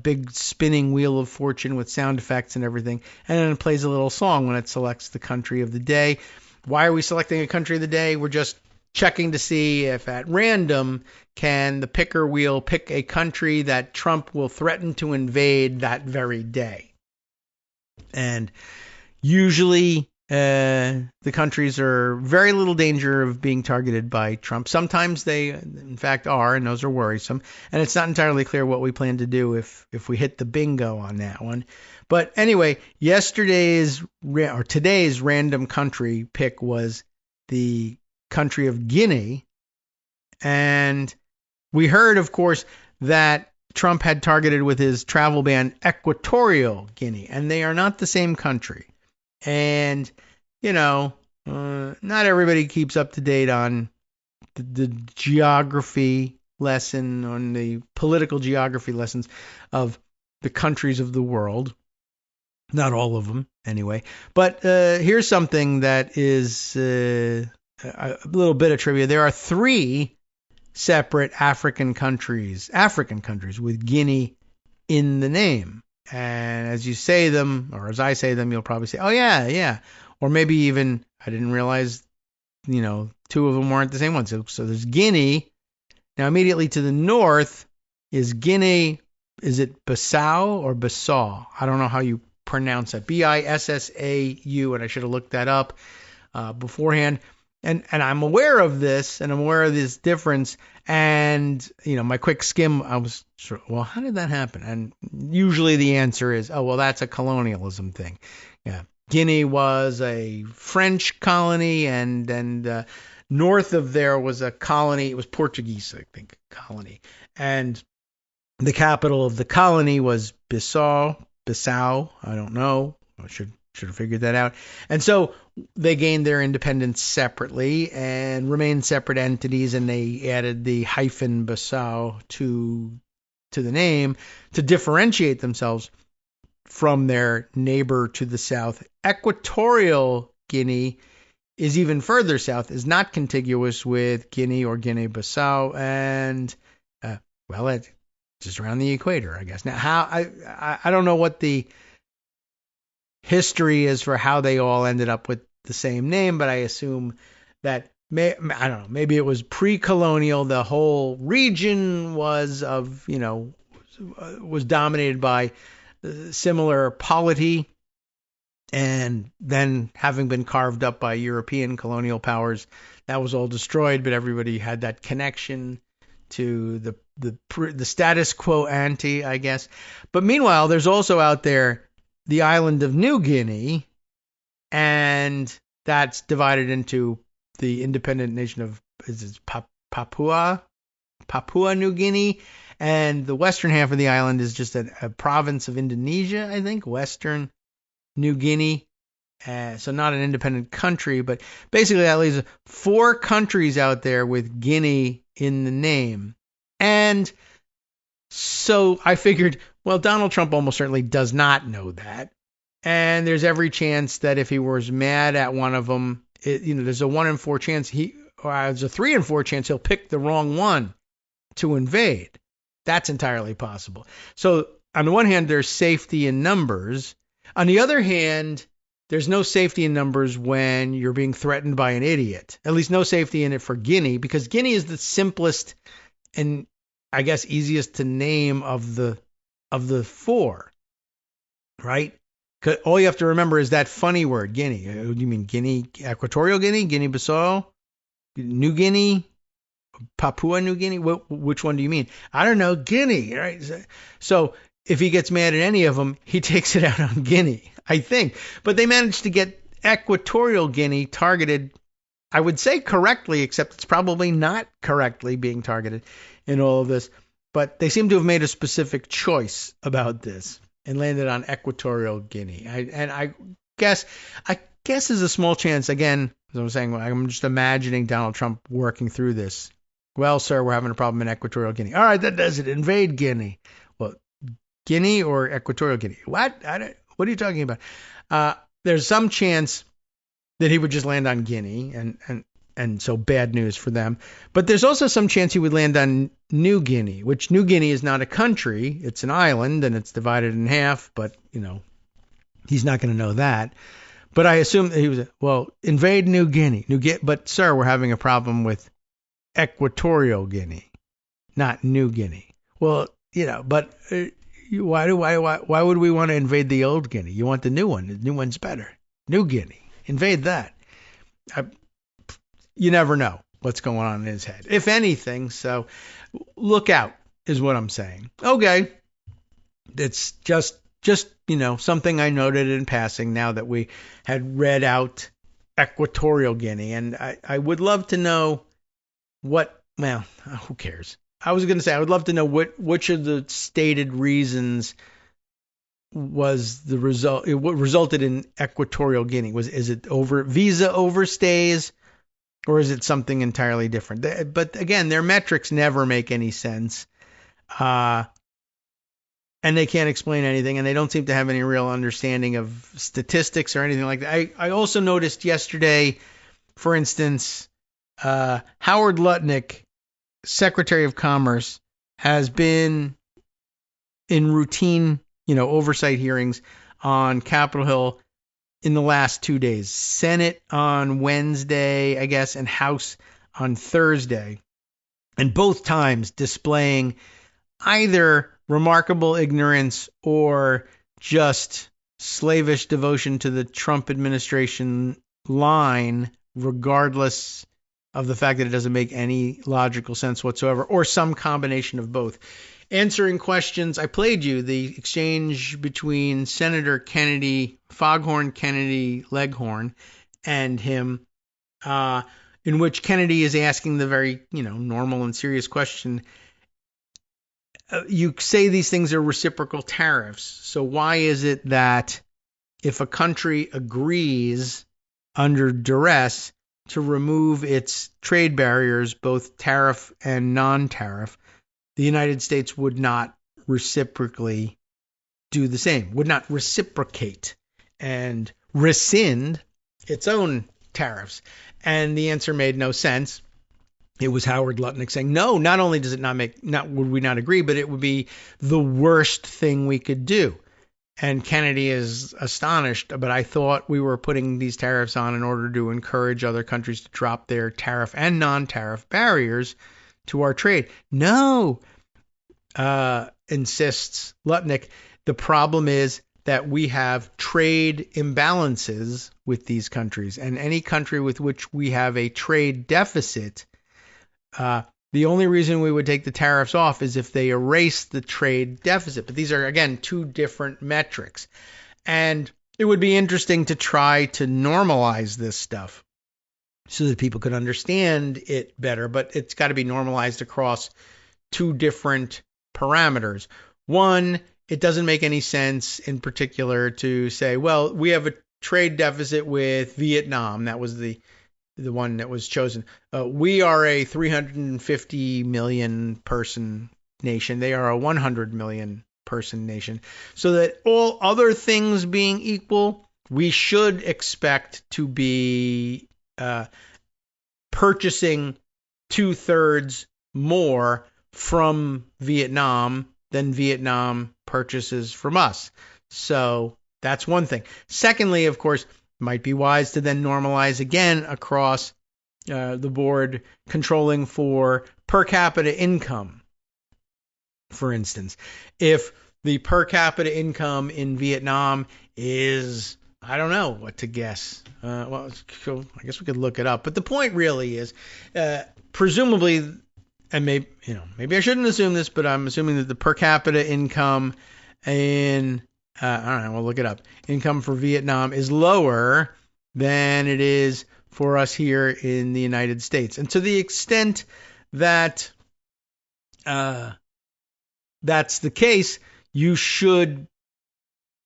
big spinning wheel of fortune with sound effects and everything, and then it plays a little song when it selects the country of the day. Why are we selecting a country of the day? We're just checking to see if at random can the picker wheel pick a country that Trump will threaten to invade that very day. And usually the countries are very little danger of being targeted by Trump. Sometimes they, in fact, are, and those are worrisome. And it's not entirely clear what we plan to do if we hit the bingo on that one. But anyway, today's random country pick was the country of Guinea. And we heard, of course, that Trump had targeted with his travel ban Equatorial Guinea, and they are not the same country. And, not everybody keeps up to date on the geography lesson, on the political geography lessons of the countries of the world. Not all of them, anyway. But here's something that is a little bit of trivia. There are 3 separate African countries with Guinea in the name. And as you say them, or as I say them, you'll probably say, oh, yeah. Or maybe even, I didn't realize, 2 of them weren't the same ones. So there's Guinea. Now, immediately to the north is Guinea. Is it Bissau or Bissau? I don't know how you pronounce that. Bissau, and I should have looked that up beforehand. And I'm aware of this, and I'm aware of this difference. And, my quick skim, I was sure, well, how did that happen? And usually the answer is, oh, well, that's a colonialism thing. Yeah. Guinea was a French colony, and north of there was a colony. It was Portuguese, I think, colony. And the capital of the colony was Bissau. I don't know. I should have figured that out. And so they gained their independence separately and remained separate entities, and they added the hyphen Bissau to the name to differentiate themselves from their neighbor to the south. Equatorial Guinea is even further south, is not contiguous with Guinea or Guinea-Bissau, and it's just around the equator, I guess. Now, how I don't know what the history is for how they all ended up with the same name, but I assume that I don't know, maybe it was pre-colonial. The whole region was dominated by similar polity, and then having been carved up by European colonial powers, that was all destroyed, but everybody had that connection to the status quo ante, I guess. But meanwhile, there's also out there the island of New Guinea, and that's divided into the independent nation of Papua New Guinea, and the western half of the island is just a province of Indonesia, I think, Western New Guinea. So not an independent country, but basically that leaves 4 countries out there with Guinea in the name. And so I figured, well, Donald Trump almost certainly does not know that. And there's every chance that if he was mad at one of them, there's a 1 in 4 chance there's a 3 in 4 chance he'll pick the wrong one to invade. That's entirely possible. So on the one hand, there's safety in numbers, On the other hand, there's no safety in numbers when you're being threatened by an idiot. At least no safety in it for Guinea, because Guinea is the simplest and I guess easiest to name of the four, right? All you have to remember is that funny word, Guinea. You mean Guinea, Equatorial Guinea, Guinea-Bissau, New Guinea, Papua New Guinea? Which one do you mean? I don't know, Guinea, right? So if he gets mad at any of them, he takes it out on Guinea, I think. But they managed to get Equatorial Guinea targeted, I would say correctly, except it's probably not correctly being targeted in all of this. But they seem to have made a specific choice about this and landed on Equatorial Guinea. I guess there's a small chance, again, as I was saying, I'm just imagining Donald Trump working through this. Well, sir, we're having a problem in Equatorial Guinea. All right, that does it. Invade Guinea. Well, Guinea or Equatorial Guinea? What? What are you talking about? There's some chance that he would just land on Guinea, and so bad news for them. But there's also some chance he would land on New Guinea, which New Guinea is not a country. It's an island, and it's divided in half, but, he's not going to know that. But I assume that he was, invade New Guinea. But, sir, we're having a problem with Equatorial Guinea, not New Guinea. Well, but why would we want to invade the old Guinea? You want the new one. The new one's better. New Guinea. Invade that. You never know what's going on in his head, if anything. So look out is what I'm saying. Okay. It's just something I noted in passing now that we had read out Equatorial Guinea. And I would love to know who cares? I was going to say, I would love to know which of the stated reasons was the result. What resulted in Equatorial Guinea? Is it visa overstays, or is it something entirely different? But again, their metrics never make any sense, and they can't explain anything, and they don't seem to have any real understanding of statistics or anything like that. I also noticed yesterday, for instance, Howard Lutnick, Secretary of Commerce, has been in routine, oversight hearings on Capitol Hill in the last 2 days. Senate on Wednesday, I guess, and House on Thursday. And both times displaying either remarkable ignorance or just slavish devotion to the Trump administration line, regardless of the fact that it doesn't make any logical sense whatsoever, or some combination of both. Answering questions, I played you the exchange between Senator Kennedy, Foghorn Kennedy Leghorn, and him, in which Kennedy is asking the very, normal and serious question. You say these things are reciprocal tariffs. So why is it that if a country agrees under duress to remove its trade barriers, both tariff and non-tariff, the United States would not reciprocally do the same, would not reciprocate and rescind its own tariffs? And the answer made no sense. It was Howard Lutnick saying, no, not only does it would we not agree, but it would be the worst thing we could do. And Kennedy is astonished, but I thought we were putting these tariffs on in order to encourage other countries to drop their tariff and non-tariff barriers to our trade. No, insists Lutnick, the problem is that we have trade imbalances with these countries, and any country with which we have a trade deficit, the only reason we would take the tariffs off is if they erase the trade deficit. But these are, again, two different metrics. And it would be interesting to try to normalize this stuff so that people could understand it better. But it's got to be normalized across two different parameters. One, it doesn't make any sense in particular to say, well, we have a trade deficit with Vietnam. That was the one that was chosen. We are a 350 million person nation. They are a 100 million person nation. So that all other things being equal, we should expect to be purchasing 2/3 more from Vietnam than Vietnam purchases from us. So That's one thing. Secondly, of course, might be wise to then normalize again across the board, controlling for per capita income. For instance, if the per capita income in Vietnam is, I don't know what to guess. Well, I guess we could look it up. But the point really is, presumably, and maybe I shouldn't assume this, but I'm assuming that the per capita income in, I don't know, we'll look it up. Income for Vietnam is lower than it is for us here in the United States. And to the extent that that's the case, you should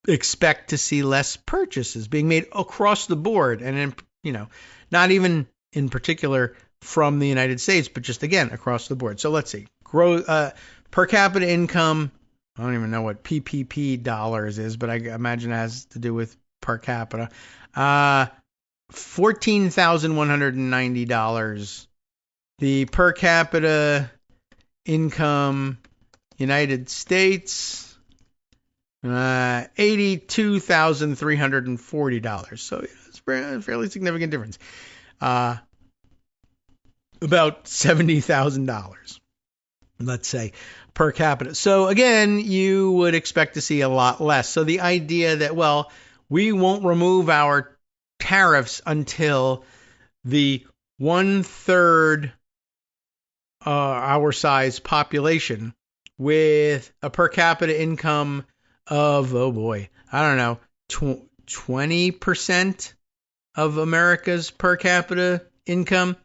expect to see less purchases being made across the board, and not even in particular from the United States, but just again across the board. So let's see, per capita income. I don't even know what PPP dollars is, but I imagine it has to do with per capita. $14,190. The per capita income United States, $82,340. So it's a fairly significant difference. About $70,000, let's say, per capita. So again, you would expect to see a lot less. So the idea that, well, we won't remove our tariffs until the 1/3 our size population with a per capita income of, oh boy, I don't know, 20% of America's per capita income.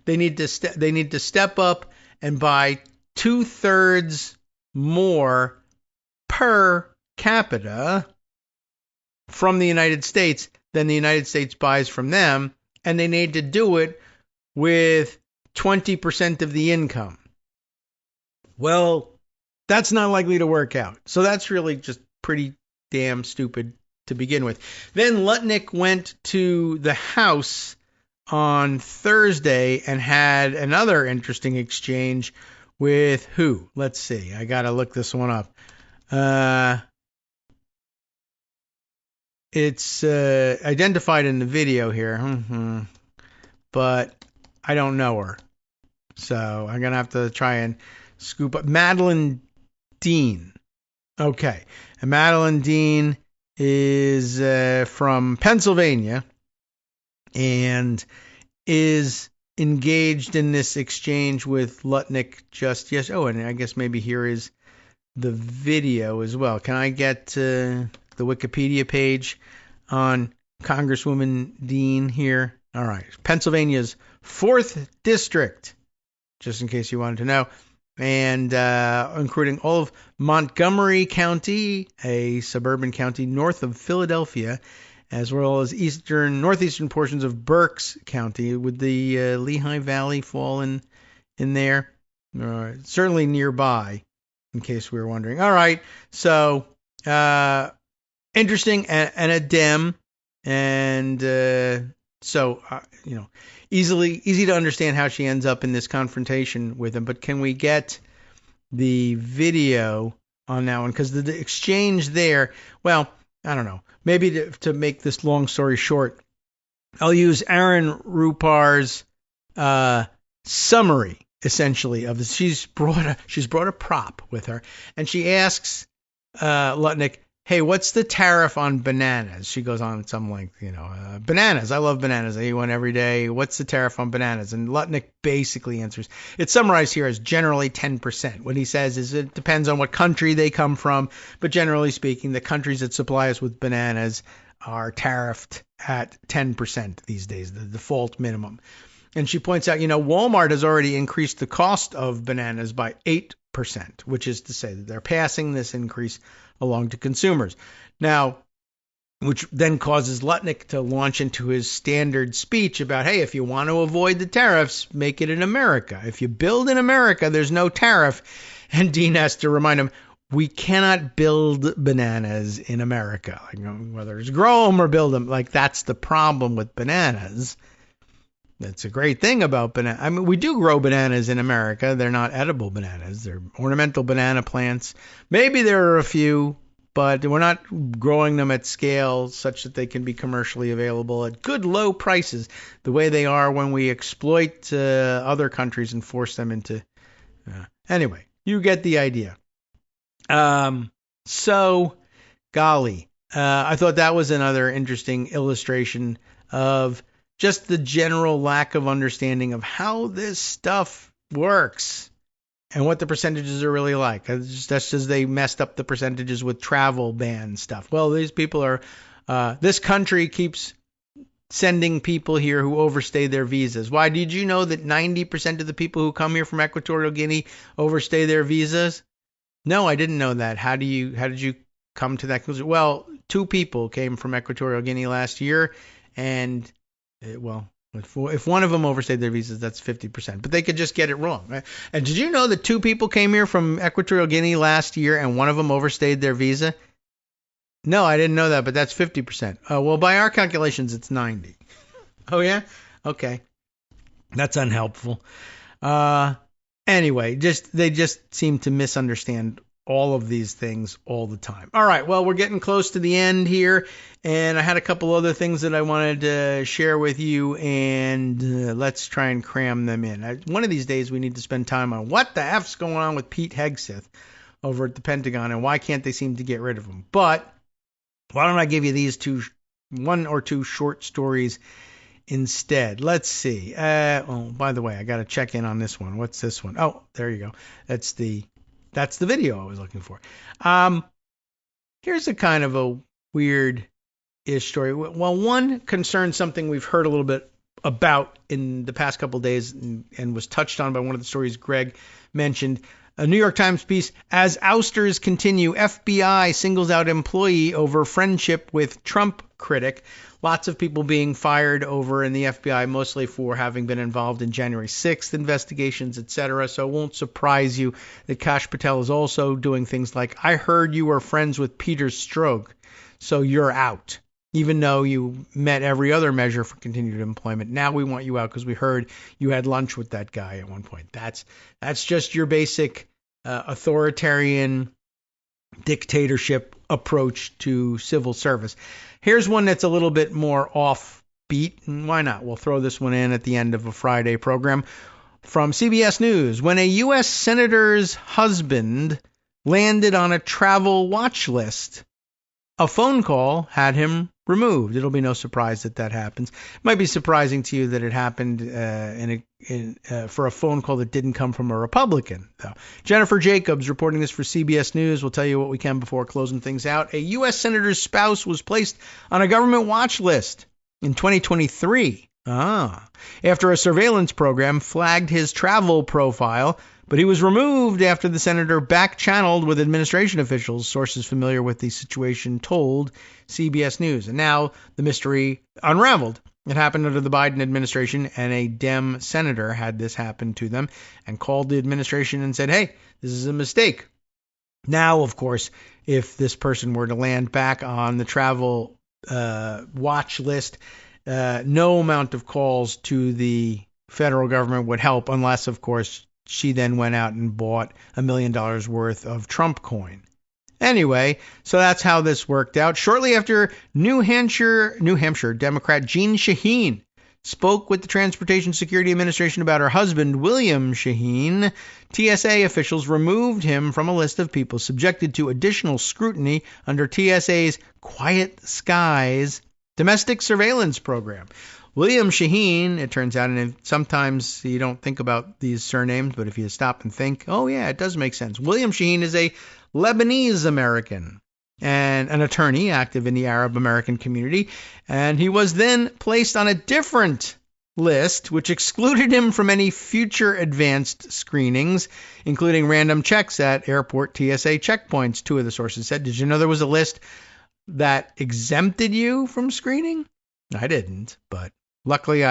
They need to step up and buy 2/3 more per capita from the United States than the United States buys from them, and they need to do it with 20% of the income. Well, that's not likely to work out. So that's really just pretty damn stupid to begin with. Then Lutnick went to the House on Thursday and had another interesting exchange with who? Let's see. I got to look this one up. It's identified in the video here, but I don't know her. So I'm going to have to try and scoop up Madeleine Dean. Okay. And Madeleine Dean is from Pennsylvania and is engaged in this exchange with Lutnick just yes. Oh, and I guess maybe here is the video as well. Can I get the Wikipedia page on Congresswoman Dean here? All right. Pennsylvania's 4th district, just in case you wanted to know, and including all of Montgomery County, a suburban county north of Philadelphia, as well as northeastern portions of Berks County, with the Lehigh Valley fall in there, certainly nearby, in case we were wondering. All right, so interesting, and a Dem, and easy to understand how she ends up in this confrontation with him. But can we get the video on that one? Because the exchange there, well, I don't know. Maybe to make this long story short, I'll use Aaron Rupar's summary, essentially, of this. She's brought a prop with her, and she asks Lutnick, hey, what's the tariff on bananas? She goes on at some length, bananas. I love bananas. I eat one every day. What's the tariff on bananas? And Lutnick basically answers. It's summarized here as generally 10%. What he says is it depends on what country they come from, but generally speaking, the countries that supply us with bananas are tariffed at 10% these days, the default minimum. And she points out, Walmart has already increased the cost of bananas by 8%, which is to say that they're passing this increase along to consumers. Now, which then causes Lutnick to launch into his standard speech about, hey, if you want to avoid the tariffs, make it in America. If you build in America, there's no tariff. And Dean has to remind him, we cannot build bananas in America. Whether it's grow them or build them, that's the problem with bananas. That's a great thing about banana. I mean, we do grow bananas in America. They're not edible bananas. They're ornamental banana plants. Maybe there are a few but we're not growing them at scale such that they can be commercially available at good low prices, the way they are when we exploit other countries and force them into... Anyway, you get the idea. So, golly, I thought that was another interesting illustration of just the general lack of understanding of how this stuff works and what the percentages are really like. That's just as they messed up the percentages with travel ban stuff. Well, these people are, this country keeps sending people here who overstay their visas. Why? Did you know that 90% of the people who come here from Equatorial Guinea overstay their visas? No, I didn't know that. How did you come to that conclusion? Well, 2 people came from Equatorial Guinea last year, and if one of them overstayed their visas, that's 50%. But they could just get it wrong. Right? And did you know that 2 people came here from Equatorial Guinea last year, and one of them overstayed their visa? No, I didn't know that, but that's 50%. Well, by our calculations, it's 90. Oh, yeah? Okay. That's unhelpful. Anyway, they just seem to misunderstand all of these things all the time. All right, well, we're getting close to the end here, and I had a couple other things that I wanted to share with you, and let's try and cram them in. One of these days, we need to spend time on what the F's going on with Pete Hegseth over at the Pentagon, and why can't they seem to get rid of him? But why don't I give you these 1 or 2 short stories instead? Let's see. By the way, I got to check in on this one. What's this one? Oh, there you go. That's the video I was looking for. Here's a kind of a weird-ish story. Well, one concerns something we've heard a little bit about in the past couple of days and was touched on by one of the stories Greg mentioned. A New York Times piece, as ousters continue, FBI singles out employee over friendship with Trump critic. Lots of people being fired over in the FBI, mostly for having been involved in January 6th investigations, etc. So it won't surprise you that Kash Patel is also doing things like, I heard you were friends with Peter Strzok, so you're out. Even though you met every other measure for continued employment, now we want you out because we heard you had lunch with that guy at one point. That's just your basic authoritarian dictatorship approach to civil service. Here's one that's a little bit more offbeat, and why not? We'll throw this one in at the end of a Friday program. From CBS News, when a U.S. senator's husband landed on a travel watch list, a phone call had him removed. It'll be no surprise that happens. It might be surprising to you that it happened for a phone call that didn't come from a Republican, though. Jennifer Jacobs reporting this for CBS News. We'll tell you what we can before closing things out. A U.S. senator's spouse was placed on a government watch list in 2023. After a surveillance program flagged his travel profile, but he was removed after the senator back-channeled with administration officials, sources familiar with the situation told CBS News. And now the mystery unraveled. It happened under the Biden administration, and a Dem senator had this happen to them and called the administration and said, hey, this is a mistake. Now, of course, if this person were to land back on the travel watch list, no amount of calls to the federal government would help unless, of course, she then went out and bought $1 million worth of Trump coin. Anyway, so that's how this worked out. Shortly after, New Hampshire Democrat Jeanne Shaheen spoke with the Transportation Security Administration about her husband, William Shaheen. TSA officials removed him from a list of people subjected to additional scrutiny under TSA's Quiet Skies domestic surveillance program. William Shaheen, it turns out, and sometimes you don't think about these surnames, but if you stop and think, oh yeah, it does make sense. William Shaheen is a Lebanese American and an attorney active in the Arab American community, and he was then placed on a different list, which excluded him from any future advanced screenings, including random checks at airport TSA checkpoints, 2 of the sources said. Did you know there was a list that exempted you from screening? I didn't, but luckily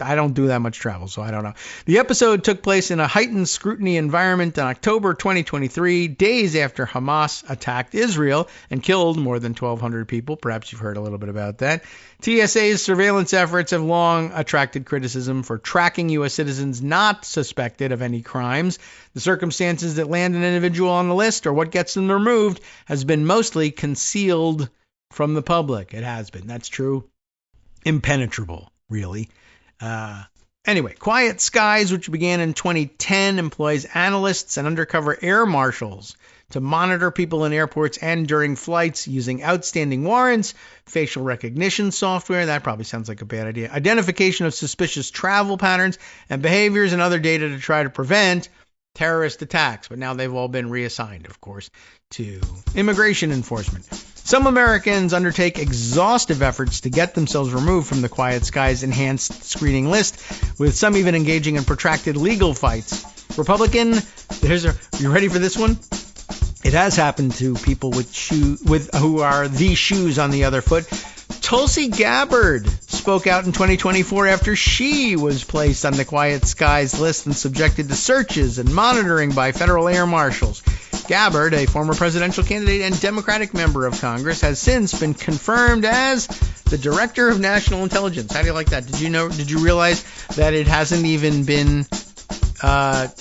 I don't do that much travel, so I don't know. The episode took place in a heightened scrutiny environment in October 2023, days after Hamas attacked Israel and killed more than 1,200 people. Perhaps you've heard a little bit about that. TSA's surveillance efforts have long attracted criticism for tracking U.S. citizens not suspected of any crimes. The circumstances that land an individual on the list or what gets them removed has been mostly concealed from the public. It has been. That's true. Impenetrable, really. Anyway, Quiet Skies, which began in 2010, employs analysts and undercover air marshals to monitor people in airports and during flights using outstanding warrants, facial recognition software, that probably sounds like a bad idea, identification of suspicious travel patterns and behaviors, and other data to try to prevent terrorist attacks. But now they've all been reassigned, of course, to immigration enforcement. Some Americans undertake exhaustive efforts to get themselves removed from the Quiet Skies enhanced screening list, with some even engaging in protracted legal fights. Republican, you ready for this one? It has happened to people who are the shoes on the other foot. Tulsi Gabbard spoke out in 2024 after she was placed on the Quiet Skies list and subjected to searches and monitoring by federal air marshals. Gabbard, a former presidential candidate and Democratic member of Congress, has since been confirmed as the Director of National Intelligence. How do you like that? Did you realize that it hasn't even been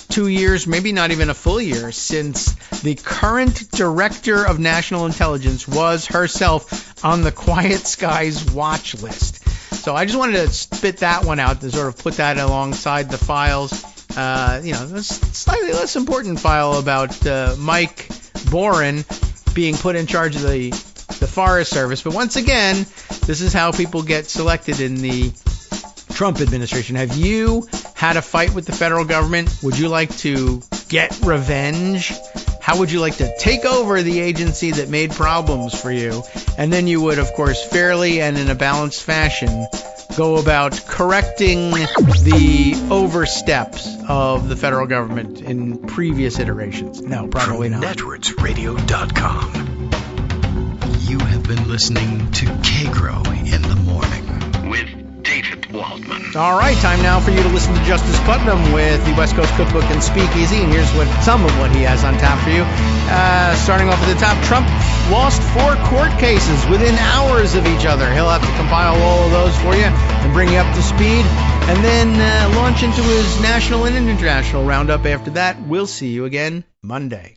2 years, maybe not even a full year, since the current Director of National Intelligence was herself on the Quiet Skies watch list? So I just wanted to spit that one out to sort of put that alongside the files. A slightly less important file about Mike Boren being put in charge of the Forest Service. But once again, this is how people get selected in the Trump administration. Have you had a fight with the federal government? Would you like to get revenge? How would you like to take over the agency that made problems for you? And then you would, of course, fairly and in a balanced fashion, go about correcting the oversteps of the federal government in previous iterations. No, probably not. Networksradio.com. You have been listening to Kagro in the Morning with David Waldman. All right, time now for you to listen to Justice Putnam with the West Coast Cookbook and Speakeasy. And here's some of what he has on tap for you. Starting off at the top, Trump lost 4 court cases within hours of each other. He'll have to compile all of those for you and bring you up to speed, and then launch into his national and international roundup after that. We'll see you again Monday.